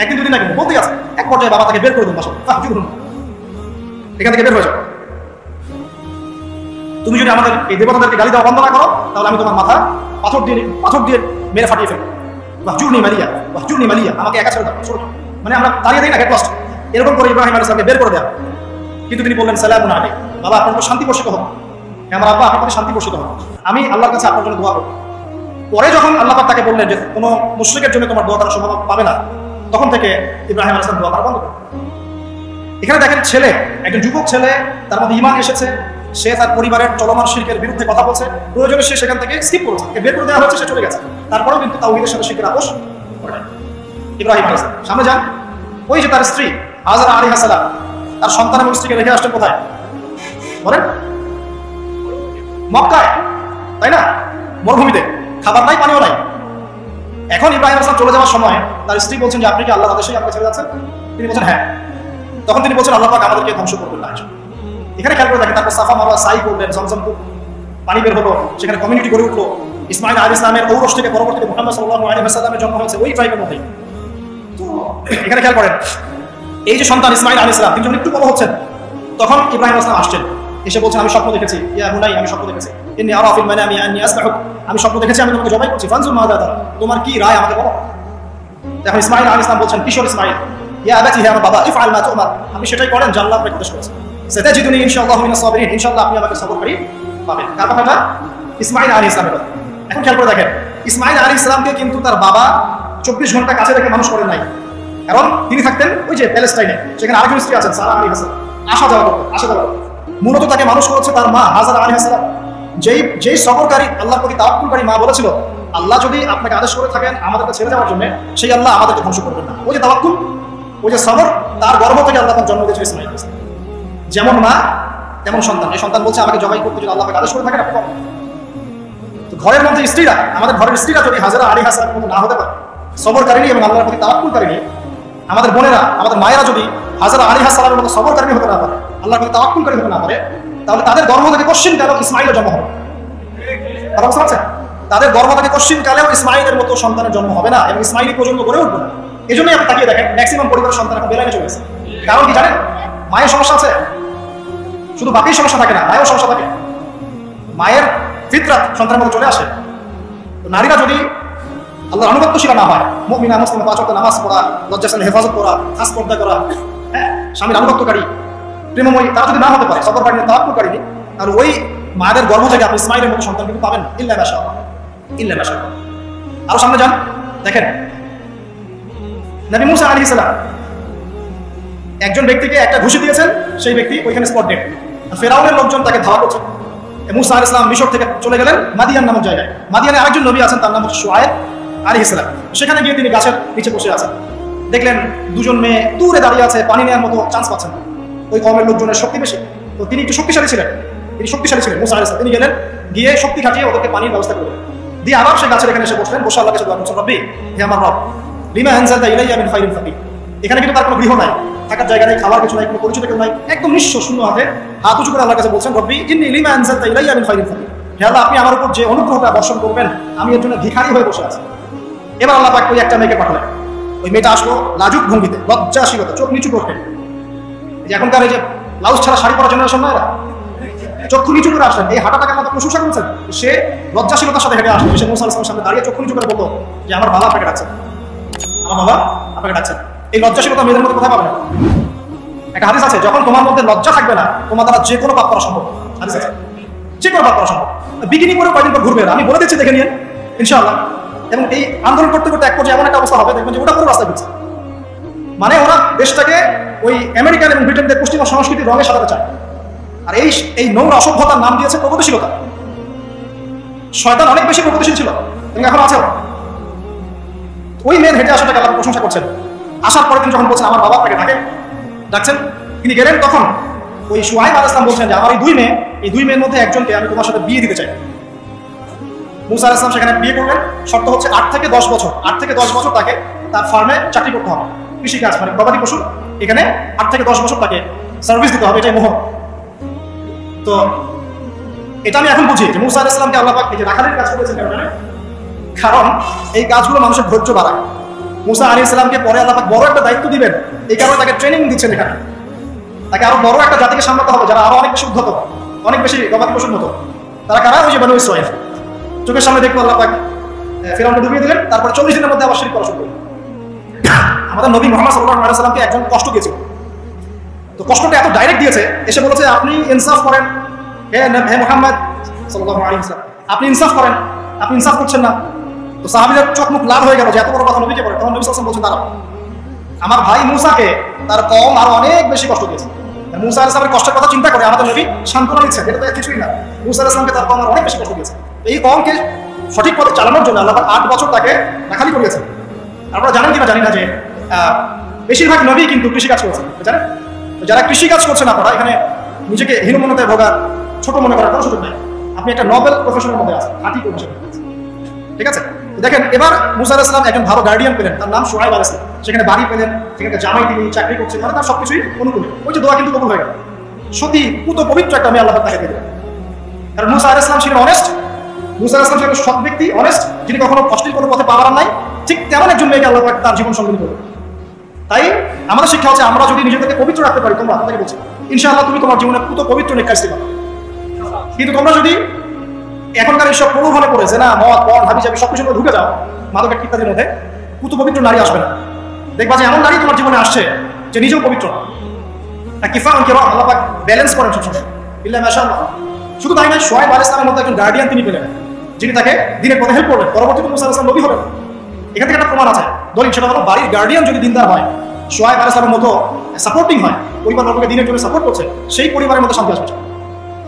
একদিন দুদিন না, কিন্তু বলতেই আছে। এক পর্যায়ে বাবা তাকে বের করে দিন বাসা, এখান থেকে বের হয়ে যাও, তুমি যদি আমাদের এই দেবতাদেরকে গালি দেওয়া বন্ধ না করো তাহলে আমি তোমার মাথা পাথর দিয়ে মেরে ফাটিয়ে ফেলবো। ওয়াহজুরনি মালিয়া, আমাকে একা ছেড়ে দাও। মানে আমরা দাঁড়িয়ে দিই না, গেট লস্ট, এরকম করে ইব্রাহিম আলাইহিস সালামকে বের করে দেওয়া। কিন্তু তিনি বললেন সালামুন আলাইকুম, বাবা আপনার শান্তি বর্ষিত হোক। আমার আব্বা আপনার শান্তি বর্ষিত হবে, আমি আল্লাহর কাছে আপনার জন্য দোয়া করব। পরে যখন আল্লাহ পাক তাকে বললেন যে কোনো মুশরিকের জন্য তোমার দোয়া করার সম্ভব পাবে না, তখন থেকে ইব্রাহিম আলাইহিস সালাম দোয়া করা বন্ধ করে। এখানে দেখেন ছেলে, একজন যুবক ছেলে, তার মধ্যে ঈমান এসেছে, সে তার পরিবারের চলমান শিরকের বিরুদ্ধে কথা বলছে, প্রয়োজনে সে সেখান থেকে স্কিপ করেছে, বের করে দেওয়া হচ্ছে, সে চলে গেছে, তারপরেও কিন্তু তাওহীদের সাথে শিরকের আপোষ করে। ইব্রাহিম আলাইহিস সালাম সামনে যান, ওই যে তার স্ত্রী হাজারা আলাইহিস সালাম তার সন্তান এবং স্ত্রীকে রেখে আসছেন কোথায় বলেন? মক্কায়, তাই না? মরুভূমিতে, খাবার নাই, পানিও নাই। এখন ইব্রাহিম আলাইহিস সালাম চলে যাওয়ার সময় তার স্ত্রী বলছেন যে আপনি কি আল্লাহর আদেশেই আমাকে ছেড়ে যাচ্ছেন? তিনি বলছেন হ্যাঁ। তখন তিনি বলছেন আল্লাহ পাক আমাদেরকে ধ্বংস করবেন না। এখানে খেয়াল করে দেখেন, তারপর সাফা মারওয়া সাই করলেন, জমজম পানি বের হলো, সেখানে কমিউনিটি গড়ে উঠলো। ইসমাইল আলাইহিস সালামের ঔরস থেকে পরবর্তীতে মুহাম্মদ সাল্লাল্লাহু আলাইহি ওয়াসাল্লামের জন্ম হয়েছে ওই ট্রাইবের মধ্যেই। তো এখানে খেয়াল করেন, এই যে সন্তান ইসমাইল আলাইহিস সালাম, তিনি যখন একটু বড় হচ্ছেন, তখন ইব্রাহিম আলাইহিস সালাম আসছেন, এসে বলছেন আমি স্বপ্ন দেখেছি, ইয়া বুনাই আমি স্বপ্ন দেখেছি, ইন্নী আরা ফিল মানামি আন্নী আসবাহুক, আমি স্বপ্ন দেখেছি আমি তোমাকে জবাই করছি, ফানজুর মাযা তারা, তোমার কি রায় আমাকে বলো। এখন ইসমাইল আলাইহিস সালাম বলছেন, কিশোর ইসমাইল, ইয়া আবাতি হে আমার বাবা, ইফআল মা তুমার, আপনি সেটাই করেন যা আল্লাহ আপনাকে আদেশ করেছেন। সাতাজিদুনি ইনশাআল্লাহু মিনাস সাবিরিন, ইনশাআল্লাহ আপনি আমাকে সবরকারী পাবেন। কার কথাটা? ইসমাইল আলাইহিস সালামের কথা। এখন খেয়াল করে দেখেন, ইসমাইল আলাইহিস সালামকে কিন্তু তার বাবা 24 ঘন্টা কাছে রেখে মানুষ করেন নাই, কারণ তিনি থাকতেন ওই যে প্যালেস্টাইনে, সেখানে আরেকজন স্ত্রী আছেন সারা আলাইহিস সালাম, আসা যাওয়া করতেন। মূলত তাকে মানুষ করেছে তার মা হাজারা আলাইহিস সালাম, যেই সবরকারী আল্লাহর প্রতি তাওয়াক্কুলকারী মা বলেছিল আল্লাহ যদি আপনাকে আদেশ করে থাকেন আমাদেরকে ছেড়ে যাওয়ার জন্য, সেই আল্লাহ আমাদেরকে ধ্বংস করবেন না। ওই যে তাওয়াক্কুল, ওই যে সবর, তার গর্ভ থেকে আল্লাহ জন্ম দিয়েছিল ইসমাইল আলাইহিস সালাম। যেমন মা তেমন সন্তান, এই সন্তান বলছে আমাকে জবাই করতে যদি আল্লাহ আদেশ করে থাকেন আপনি করেন। তো ঘরের মধ্যে স্ত্রীরা, আমাদের ঘরের স্ত্রীরা যদি হাজারা আলাইহিস সালামের মতো না হতে পারে, সবরকারিনী এবং আল্লাহর প্রতি তাওয়াক্কুলকারিনী, আমাদের বোনেরা, আমাদের মায়েরা যদি হাজারা আলাইহিস সালামের মতো সবরকারিনী হতে না পারে, আল্লাহর প্রতি তাওয়াক্কুলকারী হতে না পারে, তাহলে তাদের গর্ভ থেকে পশ্চিমকালেও ইসমাইলের জন্ম হবে। কথা বুঝতে পারছেন? তাদের গর্ভ থেকে পশ্চিমকালেও ইসমাইলের মতো সন্তানের জন্ম হবে না এবং ইসমাইলি প্রজন্ম গড়ে উঠবে না। এই জন্যই আপনি তাকিয়ে দেখেন ম্যাক্সিমাম পরিবারের সন্তান এখন বেলাইনে চলে গেছে। কারণ কি জানেন? মায়ের সমস্যা আছে, শুধু বাপের সমস্যা থাকে না, মায়েরও সমস্যা থাকে। মায়ের ফিতরাত সন্তানের মধ্যে চলে আসে। তো নারীরা যদি আল্লাহর আনুগত্যশীল না হয়, মুমিনা মুসলিমা, 5 ওয়াক্ত নামাজ পড়া, লজ্জাস্থানে হেফাজত করা, খাস পর্দা করা, হ্যাঁ, স্বামীর আনুগত্যকারী, প্রেমময়ী, তারা যদি না হতে পারে, সবরকারিনী, তাওয়াক্কুলকারিনী, আর ওই মায়ের গর্ভ থেকে আপনি ইসমাইলের মতো সন্তান কিন্তু পাবেন না, ইল্লা মাশাআল্লাহ, ইল্লা মাশাআল্লাহ। আরো সামনে যান, দেখেন নবী মুসা আলাইহিস সালাম একজন ব্যক্তিকে একটা ঘুষি দিয়েছেন, সেই ব্যক্তি ওইখানে স্পট ডেড। ফেরাউনের লোকজন তাকে ধাওয়া করছে। মুসা আলাইহিস সালাম মিশর থেকে চলে গেলেন মাদিয়ান নামক জায়গায়। মাদিয়ানে আরেকজন নবী আছেন, তার নাম হচ্ছে শুআয়ব আলাইহিস সালাম। সেখানে গিয়ে তিনি গাছের নিচে বসে আছেন, দেখলেন দুজন মেয়ে দূরে দাঁড়িয়ে আছে, পানি নেওয়ার মতো চান্স পাচ্ছেন না। ওই কওমের লোকজনের শক্তি বেশি, তো তিনি একটু শক্তিশালী ছিলেন, মুসা আলাইহিস সালাম। তিনি গেলেন, গিয়ে শক্তি খাটিয়ে ওদেরকে পানির ব্যবস্থা করলেন, দিয়ে আবার সেই গাছের এখানে এসে বসলেন, বসে আল্লাহর কাছে দোয়া করছেন, রব্বি হে আমার রব, লিমা আনজালতা ইলাইয়া মিন খায়রিন ফাকির। এখানে কিন্তু তার কোনো গৃহ নাই, থাকার জায়গা নেই, খাবার কিছু নাই, কোনো পরিচিত কেউ নাই, একদম নিঃস্ব শূন্য হাতে হাত উঁচু করে আল্লাহর কাছে বলছেন, রব্বি ইন্নী লিমা আনজালতা ইলাইয়া মিন খায়রিন ফাকির। হে আল্লাহ, আপনি আমার উপর যে অনুগ্রহটা বর্ষণ করবেন আমি এর জন্য ভিখারি হয়ে বসে আছি। এবার আল্লাহ পাক ওই একটা মেয়েকে পাঠালেন। ওই মেয়েটা আসলো লাজুক ভঙ্গিতে, লজ্জাশীলতা, চোখ নিচু করতে। এখনকার এই যে ব্লাউজ ছাড়া শাড়ি পরা জেনারেশন না, এরা চক্ষু নিচু করে আসলেন। এই হাঁটাটাকে আমাদের প্রশংসা করেছেন। সে লজ্জাশীলতার সাথে হেঁটে আসলো, সে মুসা আলাইহিস সালামের সামনে দাঁড়িয়ে চক্ষু নিচু করে বলতো যে আমার বাবা আপনাকে ডাকছেন, আমার বাবা আপনাকে ডাকছেন। এই লজ্জাশীলতা মেয়েদের মধ্যে কোথায় পাবে না? একটা হাদিস আছে, যখন তোমার মধ্যে লজ্জা থাকবে না, তোমার দ্বারা যে কোনো পাপ করা সম্ভব। হাদিস আছে, যে কোনো পাপ করা সম্ভব। বিকিনি করে কয়েকদিন পর ঘুরবে, আমি বলে দিচ্ছি, দেখে নিন ইনশাআল্লাহ। এবং এই আন্দোলন করতে করতে এক পর্যায়ে এমন একটা অবস্থা হবে, দেখবেন যে ওটা পুরো রাস্তায় ঘুরছে। মানে ওরা দেশটাকে ওই আমেরিকান এবং ব্রিটেনদের পশ্চিমা সংস্কৃতির রঙে সাজাতে চায়। আর এই নোংরা অসভ্যতার নাম দিয়েছে প্রগতিশীলতা। শয়তান অনেক বেশি প্রগতিশীল ছিল এবং এখন আছে। ওই মেয়ের হেঁটে আসাটাকে আল্লাহ প্রশংসা করছেন। আসার পরে তিনি যখন বলছেন আমার বাবা আপনাকে ডাকছেন, তিনি গেলেন, তখন ওই শুআয়ব আলাইহিস সালাম বলছেন যে আমার এই দুই মেয়ের মধ্যে একজনকে আমি তোমার সাথে বিয়ে দিতে চাই। মুসা আলাইহিস সালাম সেখানে বিয়ে করবেন। শর্ত হচ্ছে 8 থেকে 10 বছর, 8 থেকে 10 বছর তাকে তার ফার্মে চাকরি করতে হবে, কৃষিকাজ মানে গবাদি পশু, এখানে 8 থেকে 10 বছর তাকে সার্ভিস দিতে হবে, এটাই মোহর। তো এটা আমি এখন বুঝি যে মুসা আলাইহিস সালামকে আল্লাহ পাক এই যে রাখালের কাজ করেছেন কেন জানেন? কারণ এই কাজগুলো মানুষের ধৈর্য বাড়ায়। মুসা আলাইহিস সালামকে পরে আল্লাহ পাক বড় একটা দায়িত্ব দিবেন, এই কারণে তাকে ট্রেনিং দিচ্ছেন এখানে। তাকে আরো বড় একটা জাতিকে সামলাতে হবে যারা আরো অনেক বেশি উদ্ধত, অনেক বেশি গবাদি পশুর মতো। তারা কারা? ওই যে বনু ইসরাঈল। চোখের সামনে দেখলো আল্লাহ পাক ফিরআউনকে ডুবিয়ে দিলেন, তারপরে 40 দিনের মধ্যে আবার শিরক করা শুরু করলেন। আমাদের নবী মুহাম্মদ সাল্লাল্লাহু আলাইহি ওয়াসাল্লামকে একজন কষ্ট দিয়েছিল। তো কষ্টটা এত ডাইরেক্ট দিয়েছে, এসে বলেছে আপনি ইনসাফ করেন, হে মুহাম্মদ সাল্লাল্লাহু আলাইহি ওয়াসাল্লাম, আপনি ইনসাফ করেন, আপনি ইনসাফ করছেন না। তো সাহাবীদের চোখ মুখ লাল হয়ে গেল যে এত বড় কথা নবীকে বলে। তখন নবী সাল্লাল্লাহু আলাইহি ওয়াসাল্লাম বলছেন, দাঁড়াও, আমার ভাই মুসাকে তার কওম আরো অনেক বেশি কষ্ট দিয়েছে। মুসা আলাইহিস সালামের কষ্টের কথা চিন্তা করে আমাদের নবী সান্ত্বনা দিচ্ছেন, এটা তো কিছুই না। মুসা আলাইহিস সালামকে তার কওম আরো অনেক বেশি কষ্ট দিয়েছে। এই কওমকে সঠিক পথে চালানোর জন্য আল্লাহ 8 বছর তাকে রাখালি করিয়েছেন। আপনারা জানেন কিনা জানি না যে বেশিরভাগ নবী কিন্তু কৃষিকাজ করেছেন, জানেন? যারা কৃষিকাজ করছেন আপনারা এখানে নিজেকে হীনমন্যতায় ভোগার, ছোট মনে করার কোনো সুযোগ নেই। আপনি একটা নোবেল প্রফেশনের মধ্যে আছেন, খাঁটি প্রফেশন, ঠিক আছে? দেখেন, এবার মুসা আলাইহিস সালাম একজন ভালো গার্ডিয়ান পেলেন, তার নাম শুআয়ব আলাইহিস সালাম। সেখানে বাড়ি পেলেন, সেখানে জামাই তিনি চাকরি করছেন, মানে তার সবকিছুই অনুকূলে। ওই যে দোয়া কিন্তু কবুল হয়ে গেল। সত্যি পুত পবিত্র একটা মেয়ে আল্লাহ তাকে দিয়ে দিলেন। কারণ মুসা আলাইহিস সালাম ছিলেন অনেস্ট, মুসা আলাইহিস সালাম ছিলেন সৎ ব্যক্তি, অনেস্ট, যিনি কখনো অশ্লীল কোনো পথে পা বাড়ান নাই। ঠিক তেমন একজন মেয়েকে আল্লাহ তার জীবন সঙ্গী করবেন। তাই আমাদের শিক্ষা হচ্ছে, আমরা যদি নিজেদেরকে পবিত্র রাখতে পারি, তোমরা আপনাকে বলছি ইনশাআল্লাহ তুমি তোমার জীবনে পুত পবিত্র নেককারী পাবে। কিন্তু তোমরা যদি এখনকার এইসব প্রলোভনে পড়ে যে না মদ পণ হাবি যাবি সবকিছু ঢুকে যাও মাদকের ইত্যাদির মধ্যে, পুত পবিত্র নারী আসবে না। দেখবা যে এমন নারী তোমার জীবনে আসছে যে নিজেও পবিত্র না। কিফাউন কিরা আল্লাহ পাক ব্যালেন্স করেন সবসময়, ইল্লা মাশাআল্লাহ। শুধু তাই নয়, শুআয়ব আলাইহিস সালামের মতো একজন গার্ডিয়ান তিনি পেলেন, যিনি তাকে দিনের পথে হেল্প করবেন। পরবর্তীতে মুসা আলাইহিস সালাম নবী হবেন। এখান থেকে একটা প্রমাণ আছে দলিল, সেটা হলো বাড়ির গার্ডিয়ান যদি দিনদার হয়, শুআয়ব আলাইহিস সালামের মতো সাপোর্টিং হয়, পরিবার লোককে দিনের জন্য সাপোর্ট করছে, সেই পরিবারের মধ্যে শান্তি আসবে।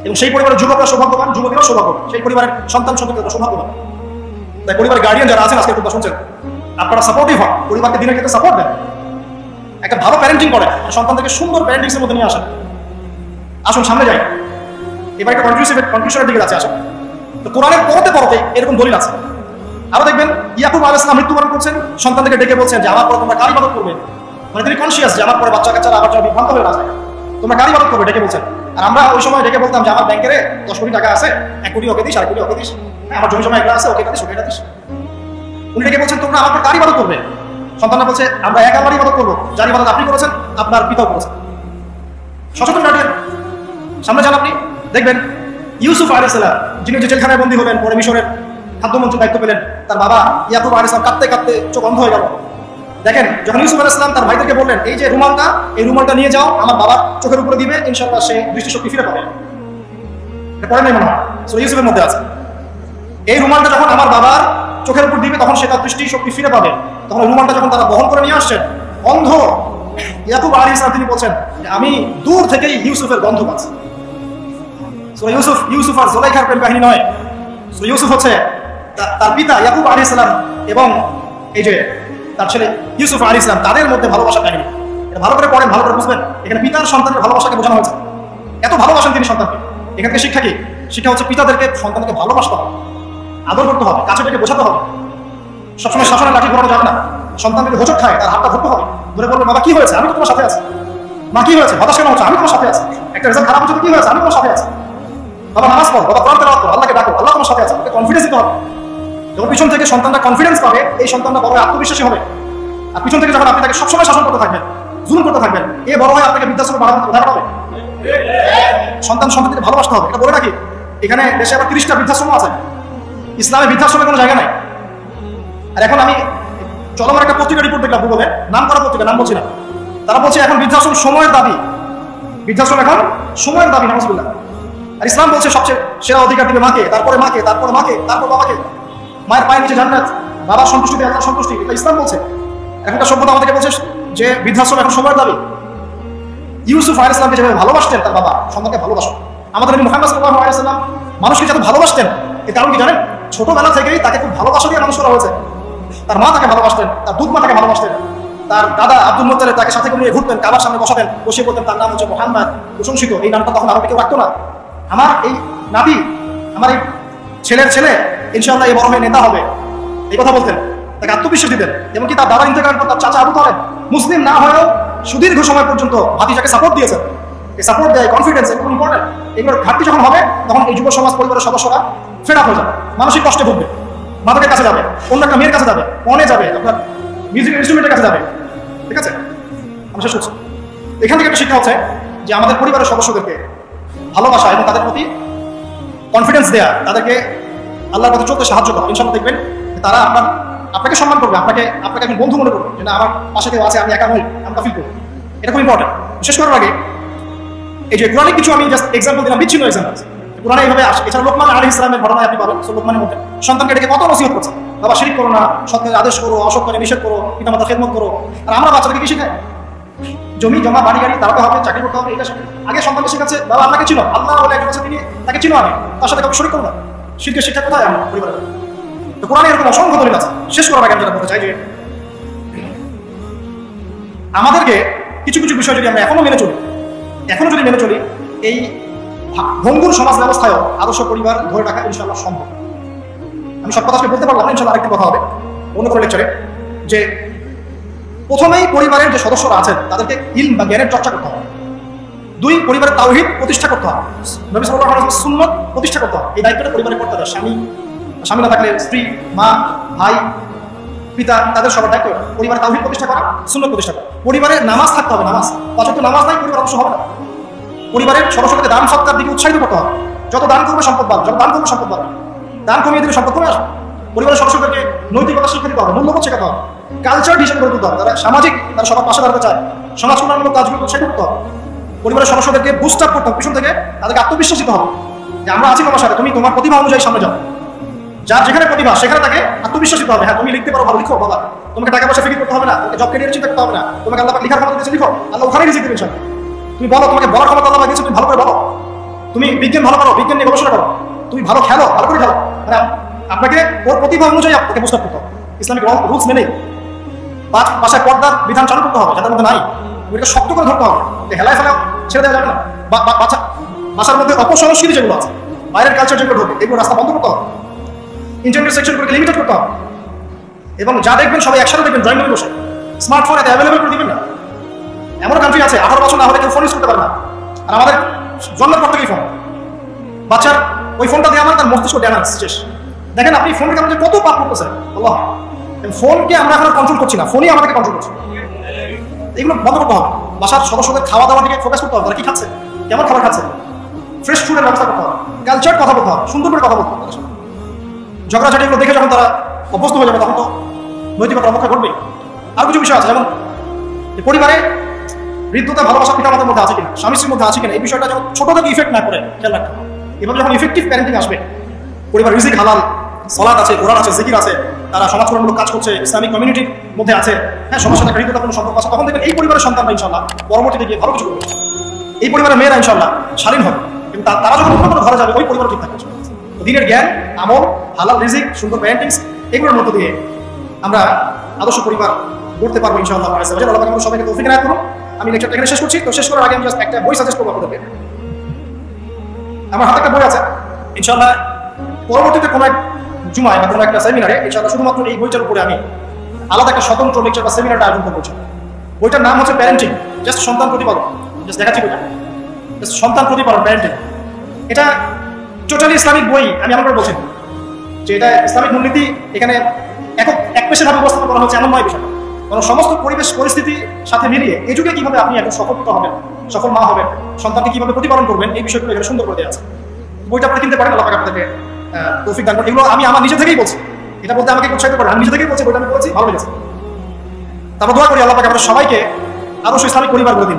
এবং সেই পরিবারের যুবকরা সৌভাগ্যবান, যুবকেরা সৌভাগ্যবান, সেই পরিবারের সন্তান সন্ততিরা সৌভাগ্যবান। তাই পরিবারের গার্ডিয়ান যারা আছেন আজকে খুব শুনছেন, আপনারা সাপোর্টিভ হন, পরিবারকে দিনের ক্ষেত্রে সাপোর্ট দেন, একটা ভালো প্যারেন্টিং করেন, সন্তানদেরকে সুন্দর প্যারেন্টিংসের মধ্যে নিয়ে আসেন। আসুন সামনে যাই, এবার একটা কনক্লুশনের দিকে আছে। আসুন, তো কোরআনের পড়তে পড়তে এরকম দলিল আছে। আরো দেখবেন ইয়াকুব আলাইহিস সালাম মৃত্যুবরণ করছেন, সন্তানদেরকে ডেকে বলছেন যে আমার পরে তোমরা কার ইবাদত করবে। মানে তিনি কনসিয়াস যে আমার পরে বাচ্চা কাচ্চারা আবার যেন বিভ্রান্ত হয়ে না যায়, তোমরা কার ইবাদত করবে ডেকে বলছেন। আর আমরা ওই সময় ডেকে বলতাম যে আমার ব্যাংকের 10 কোটি টাকা আছে, 1 কোটি ওকে দিস, 1 কোটি ওকে দিস, আমার জমি জমা এগুলো আছে, ওকে দিস, ওকে দিস। উনি ডেকে বলছেন তোমরা আমার পর কার ইবাদত করবে। সন্তানরা বলছে আমরা এক আল্লাহর ইবাদত করবো, যার ইবাদত আপনি করেছেন, আপনার পিতাও করেছেন। সচেতন গার্ডিয়ান। সামনে যান, আপনি দেখবেন ইউসুফ আলাইহিস সালাম, যিনি জেলখানায় বন্দী হলেন, পরে মিশরের খাদ্যমন্ত্রীর দায়িত্ব পেলেন, তার বাবা ইয়াকুব আলাইহিস সালাম কাঁদতে কাঁদতে চোখ অন্ধ হয়ে গেল। দেখেন, যখন ইউসুফ আলাইহিস সালাম তার ভাইদেরকে বললেন এই যে রুমালটা, এই রুমালটা নিয়ে যাও, আমার বাবার চোখের উপরে দিবে, ইনশাআল্লাহ সে দৃষ্টিশক্তি ফিরে পাবে। এটা পড়েন নাই মনে হয়, সূরা ইউসুফের মধ্যে আছে। এই রুমালটা যখন আমার বাবার চোখের উপর দিবে তখন সে তার দৃষ্টিশক্তি ফিরে পাবে। তখন রুমালটা যখন তারা বহন করে নিয়ে আসছেন, অন্ধ ইয়াকুব আলাইহিস সালাম তিনি বলছেন যে আমি দূর থেকেই ইউসুফের গন্ধ পাচ্ছি। সূরা ইউসুফ আর জুলাইখার প্রেম কাহিনী নয়। সূরা ইউসুফ হচ্ছে তার পিতা ইয়াকুব আলাইহিস সালাম এবং এই যে তার ছেলে ইউসুফ আলাইহিস সালাম, তাদের মধ্যে ভালোবাসার কাহিনী। এটা ভালো করে পড়েন, ভালো করে বুঝবেন। এখানে পিতার সন্তানের ভালোবাসাকে বোঝানো হয়েছে। এত ভালোবাসেন তিনি সন্তানকে। এখান থেকে শিক্ষা কি? শিক্ষা হচ্ছে পিতাদেরকে সন্তানকে ভালোবাসতে হবে, আদর করতে হবে, কাছে থেকে বোঝাতে হবে। সবসময় শাসনের লাঠি ঘোরানো যাবে না। সন্তানকে হোঁচট খায়, তার হাতটা ধরতে হবে, ধরে বলবে বাবা কি হয়েছে, আমি তো তোমার সাথে আছি। মা কি হয়েছে, হতাশ কেন হচ্ছে, আমি তোমার সাথে আছি। একটা রেজাল্ট খারাপ হচ্ছে, কি হয়েছে, আমি তোমার সাথে আছি। বাবা নামাজ পড়ো, বাবা কোরআন তেলাওয়াত করো, আল্লাহকে ডাকো, আল্লাহ তোমার সাথে আছে। ওকে কনফিডেন্স দিতে হবে। যখন পিছন থেকে সন্তানটা কনফিডেন্স পাবে, এই সন্তানটা বড় আত্মবিশ্বাসী হবে। আর পিছন থেকে যখন আপনি তাকে সবসময় শাসন করতে থাকবেন, জুলুম করতে থাকবেন, এ বড় হয়ে আপনাকে বৃদ্ধাশ্রমে বাড়াতে কোথায় পাঠাবে? সন্তান সন্তানকে ভালোবাসতে হবে। এটা বলে রাখি, এখানে দেশে আবার 30টা বৃদ্ধাশ্রম আছে। ইসলামে বৃদ্ধাশ্রমে কোনো জায়গা নাই। আর এখন আমি চলমান একটা পত্রিকা রিপোর্ট দেখলাম গুগলে, নাম করা পত্রিকা, নাম বলছি না। তারা বলছে এখন বৃদ্ধাশ্রম সময়ের দাবি, বৃদ্ধাশ্রম এখন সময়ের দাবি। নাউজুবিল্লাহ। আর ইসলাম বলছে সবচেয়ে সেরা অধিকার দিবে মাকে, তারপরে মাকে, তারপরে মাকে, তারপর বাবাকে। মায়ের পায়ের নিচে জান্নাত, বাবার সন্তুষ্টিতে আল্লাহর সন্তুষ্টি, এটা ইসলাম বলছে। এখনকার সভ্যতা আমাদেরকে বলছে যে বৃদ্ধাশ্রম এখন সময়ের দাবি। ইউসুফ আলাইহিস সালামকে যেভাবে ভালোবাসতেন তার বাবা, সন্তানকে ভালোবাসো। আমাদের নবী মুহাম্মদ সাল্লাল্লাহু আলাইহি ওয়াসাল্লাম মানুষকে যত ভালোবাসতেন, এর কারণ কি জানেন? ছোটবেলা থেকেই তাকে খুব ভালোবাসা দিয়ে মানুষ করা হয়েছে। তার মা তাকে ভালোবাসতেন, তার দুধ মা তাকে ভালোবাসতেন, তার দাদা আব্দুল মুত্তালিব তাকে সাথে করে নিয়ে ঘুরতেন, কাবার সামনে বসাতেন, বসে বলতেন তার নাম হচ্ছে মুহাম্মদ, প্রশংসিত। এই নামটা তখন আরবে কেউ রাখতো না। আমার এই নাতি, আমার এই ছেলের ছেলে ইনশাআল্লাহ এই বড় হয়ে নেতা হবে, এই কথা বলতেন, তাকে আত্মবিশ্বাস দিতেন। এমনকি তার দাদা ইন্তেকালের পর তার চাচা আবু তালেব মুসলিম না হয়েও সুদীর্ঘ সময় পর্যন্ত ভাতিজাকে সাপোর্ট দিয়েছেন। এই সাপোর্ট দেয়, কনফিডেন্স, খুব ইম্পর্টেন্ট। এগুলোর ঘাটতি যখন হবে তখন এই যুব সমাজ পরিবারের সদস্যরা ফেড আপ হয়ে যাবে, মানসিক কষ্টে ভুগবে, মাদকের কাছে যাবে, অন্য একটা মেয়ের কাছে যাবে, পণে যাবে, আপনার মিউজিক ইনস্ট্রুমেন্টের কাছে যাবে। ঠিক আছে, আমি শেষ করছি। এখান থেকে একটা শিক্ষা হচ্ছে যে আমাদের পরিবারের সদস্যদেরকে ভালোবাসা এবং তাদের প্রতি কনফিডেন্স দেয়া, তাদেরকে আল্লাহর পথে চলতে সাহায্য করা। ইনশাআল্লাহ দেখবেন তারা আপনাকে সম্মান করবে, আপনাকে একজন বন্ধু মনে করবে, যে না আমার পাশে কেউ আছে, আমি একা নই, আমরা ফিল করবো। এটা খুব ইম্পর্টেন্ট। শেষ করার আগে এই যে কোরআনিক কিছু আমি জাস্ট এক্সাম্পল দিলাম, বিচ্ছিন্ন এক্সাম্পল। কোরআনে এইভাবে আসে। এছাড়া লোকমান আলাইহিস সালামের ঘটনায় আপনি পাবেন, লোকমানের মধ্যে সন্তানকে ডেকে কত নসিহত করছে, বাবা শিরক করো না, সৎ কাজের আদেশ করো, অসৎ কাজে নিষেধ করো, পিতামাতার খেদমত করো। আর আমরা বাচ্চাদেরকে কি শেখাই? জমি জমা বাড়ি গাড়ি দাঁড়াতে হবে, চাকরি করতে হবে, এটা আগে সন্তানকে শেখাচ্ছে বাবা আল্লাহকে চিনো, আল্লাহ বলে একজন আছে, তিনি তাকে চিনো, আমি তার সাথে কাউকে শরীক করো না। শিরকের শিক্ষা কোথায় আমরা পরিবারে? তো কোরআনে এরকম অসংখ্য দলিল আছে। শেষ করার আগে আমি যেটা বলতে চাই যে আমাদেরকে কিছু কিছু বিষয় যদি আমরা এখনো যদি মেনে চলি, এই ভঙ্গুর সমাজ ব্যবস্থায়ও আদর্শ পরিবার ধরে রাখা ইনশাআল্লাহ সম্ভব। আমি সব কথা আজকে বলতে পারলাম না, ইনশাআল্লাহ আরেকটি কথা হবে অন্য কোনো লেকচারে, যে প্রথমেই পরিবারের যে সদস্যরা আছেন তাদেরকে ইলম বা জ্ঞানের চর্চা করতে হবে। 2, পরিবারের তাওহীদ প্রতিষ্ঠা করতে হবে, নবী সাল্লাল্লাহু আলাইহি ওয়াসাল্লাম সুন্নাত প্রতিষ্ঠা করতে হবে। এই দায়িত্বটা পরিবারে করতে হবে। স্বামী না থাকলে স্ত্রী, মা, ভাই, পিতা, তাদের সবার দায়িত্ব পরিবারের তাওহীদ প্রতিষ্ঠা করা, সুন্নাত প্রতিষ্ঠা করা। পরিবারে নামাজ থাকতে হবে, নামাজ পাঁচওয়াক্ত নামাজ নাই পরিবার অবশ্য হবে না। পরিবারের সদস্যদের দান সৎকার দিকে উৎসাহিত করতে হবে। যত দান করবে সম্পদ বাড়বে, যত দান করবে সম্পদ বাড়বে। দান কমিয়ে দিলে সম্পদ কমে আসবে। পরিবারের সদস্যদেরকে নৈতিকতা শিক্ষা দিতে হবে, মূল্যবোধ শেখাতে হবে, কালচার হিসেবে গড়ে তুলতে হবে। তারা সামাজিক, তারা সবার পাশে দাঁড়াতে চায়, সমাজ কল্যাণমূলক কাজগুলো উৎসাহিত করতে হবে। পরিবারের সদস্যদেরকে বুস্ট আপ করতে হবে, পিছন থেকে তাদেরকে আত্মবিশ্বাস দিতে হবে যে আমরা আছি তোমার সাথে, তুমি তোমার প্রতিভা অনুযায়ী সামনে যাও। যার যেখানে প্রতিভা সেখানে তাকে আত্মবিশ্বাস দিতে হবে। হ্যাঁ তুমি লিখতে পারো, ভালো লিখো বাবা, তোমাকে টাকা পয়সা ফিকির করতে হবে না, তোমাকে জব ক্যারিয়ার চিন্তা করতে হবে না, তোমাকে আল্লাহ লিখার ক্ষমতা দিয়েছে, লিখো, আল্লাহ ওখানেই রিজিক দিবেন ইনশাআল্লাহ। তুমি বলো, তোমাকে বলার ক্ষমতা আল্লাহ দিয়েছে, তুমি ভালো করে বলো। তুমি বিজ্ঞান ভালো করো, বিজ্ঞান নিয়ে গবেষণা করো। তুমি ভালো খেলো, ভালো করে খেলো। মানে আপনাকে ওর প্রতিভা অনুযায়ী আপনাকে বুঝতে করতে হবে, ইসলামিক রুলস মেনে। বাসায় পর্দার বিধান চালু করতে হবে, যাদের মধ্যে নাই ওইটা শক্ত করে ধরতে হবে, হেলায় ফেলা ছেড়ে দেওয়া যাবে না। বাসার মধ্যে অপসংস্কৃতি যেগুলো আছে, বাইরের কালচার যেগুলো ঢোকে, এগুলো রাস্তা বন্ধ করতে হবে, ইন্টারনেট সেকশনগুলোকে লিমিটেড করতে হবে। এবং যা দেখবেন সবাই একসাথে দেখবেন, ড্রয়িং রুমে বসে। স্মার্টফোন এত অ্যাভেলেবল করে দিবেন না। এমন কান্ট্রি আছে 18 বছর না হলে কেউ ফোন ইউজ করতে পারে না, আর আমাদের জন্মের পর থেকেই ফোন। বাচ্চার ওই ফোনটা দিয়ে আমার তার মস্তিষ্ক ড্যামেজ শেষ। দেখেন আপনি ফোনের কারণে কত পাপ করতেছেন আল্লাহ। ফোনকে আমরা এখন কন্ট্রোল করছি না, ফোনই আমাদেরকে কন্ট্রোল করছে। এগুলো বন্ধ করতে হবে। বাসার সদস্যদের খাওয়া দাওয়ার দিকে ফোকাস করতে হবে, তারা কি খাচ্ছে, কেমন খাবার খাচ্ছে, ফ্রেশ ফুডের ব্যবস্থা করতে হবে, কালচার কথা বলতে হবে, সুন্দর করে কথা বলতে হবে। ঝগড়াঝাটি এগুলো দেখে যখন তারা অভ্যস্ত হয়ে যাবে তখন তো নৈতিকতা রক্ষা করবে। আর কিছু বিষয় আছে, যেমন পরিবারে হৃদ্যতা ভালোবাসা পিতামাতার মধ্যে আছে কিনা, স্বামী স্ত্রীর মধ্যে আছে কিনা, এই বিষয়টা যখন ছোট থেকে ইফেক্ট না করে খেয়াল রাখতে হবে। এভাবে যখন ইফেক্টিভ প্যারেন্টিং আসবে, পরিবার রিজিক হালাল, সালাত আছে, কোরআন আছে, জিকির আছে, তারা সমাজ কল্যাণমূলক কাজ করছে, ইসলামিক কমিউনিটির মধ্যে আছে, হ্যাঁ সবার সাথে হৃদ্যতা কোনো সম্পর্ক আছে, তখন দেখবেন এই পরিবারের সন্তানরা ইনশাআল্লাহ পরবর্তীতে গিয়ে ভালো কিছু করবে। এই পরিবারের মেয়েরা ইনশাআল্লাহ স্বাধীন হবে, কিন্তু তারা যখন অন্য কোনো ঘরে যাবে ওই পরিবার ঠিক থাকবে। দিনের জ্ঞান, আমল, হালাল রিজিক, সুন্দর প্যারেন্টিংস, এগুলোর মধ্য দিয়ে আমরা আদর্শ পরিবার গড়তে পারবো ইনশাআল্লাহ। আল্লাহ পাক সবাইকে তৌফিক এনায়েত করুন। আমি লেকচারটা এখানে শেষ করছি। তো শেষ করার আগে আমি জাস্ট একটা বই সাজেস্ট করবো আপনাদেরকে। আমার হাতে একটা বই আছে, ইনশাআল্লাহ পরবর্তীতে কোনো এক জুমায় বা কোনো একটা সেমিনারে ইনশাআল্লাহ শুধুমাত্র এই বইটার উপরে আমি আলাদা একটা স্বতন্ত্র লেকচার বা সেমিনারটা আয়োজন করবো। বইটার নাম হচ্ছে প্যারেন্টিং, জাস্ট সন্তান প্রতিপালন। জাস্ট দেখাচ্ছি বইটা, জাস্ট সন্তান প্রতিপালন, প্যারেন্টিং। এটা টোটালি ইসলামিক বই। আমি এমন করে বলছি যে এটা ইসলামিক মূলনীতি এখানে এক পেশাভাবে উপস্থাপন করা হচ্ছে এমন নয় বিষয়, কারণ সমস্ত পরিবেশ পরিস্থিতির সাথে মিলিয়ে এই যুগে কিভাবে আপনি একজন সফল পিতা হবেন, সফল মা হবেন, সন্তানকে কিভাবে প্রতিপালন করবেন, এই বিষয়গুলো এখানে সুন্দর করে দেওয়া আছে। বইটা আপনি কিনতে পারেন, আল্লাহ পাক আপনাদেরকে তৌফিক দান করুন। এগুলো আমি আমার নিজে থেকেই বলছি, এটা বলতে আমাকে উৎসাহিত করেন, আমি নিজে থেকেই বলছি, বইটা আমি বলছি, ভালো লেগেছে। তারপর দোয়া করি আল্লাহ পাক আমাদের সবাইকে আদর্শ ইসলামিক পরিবার করে দিন।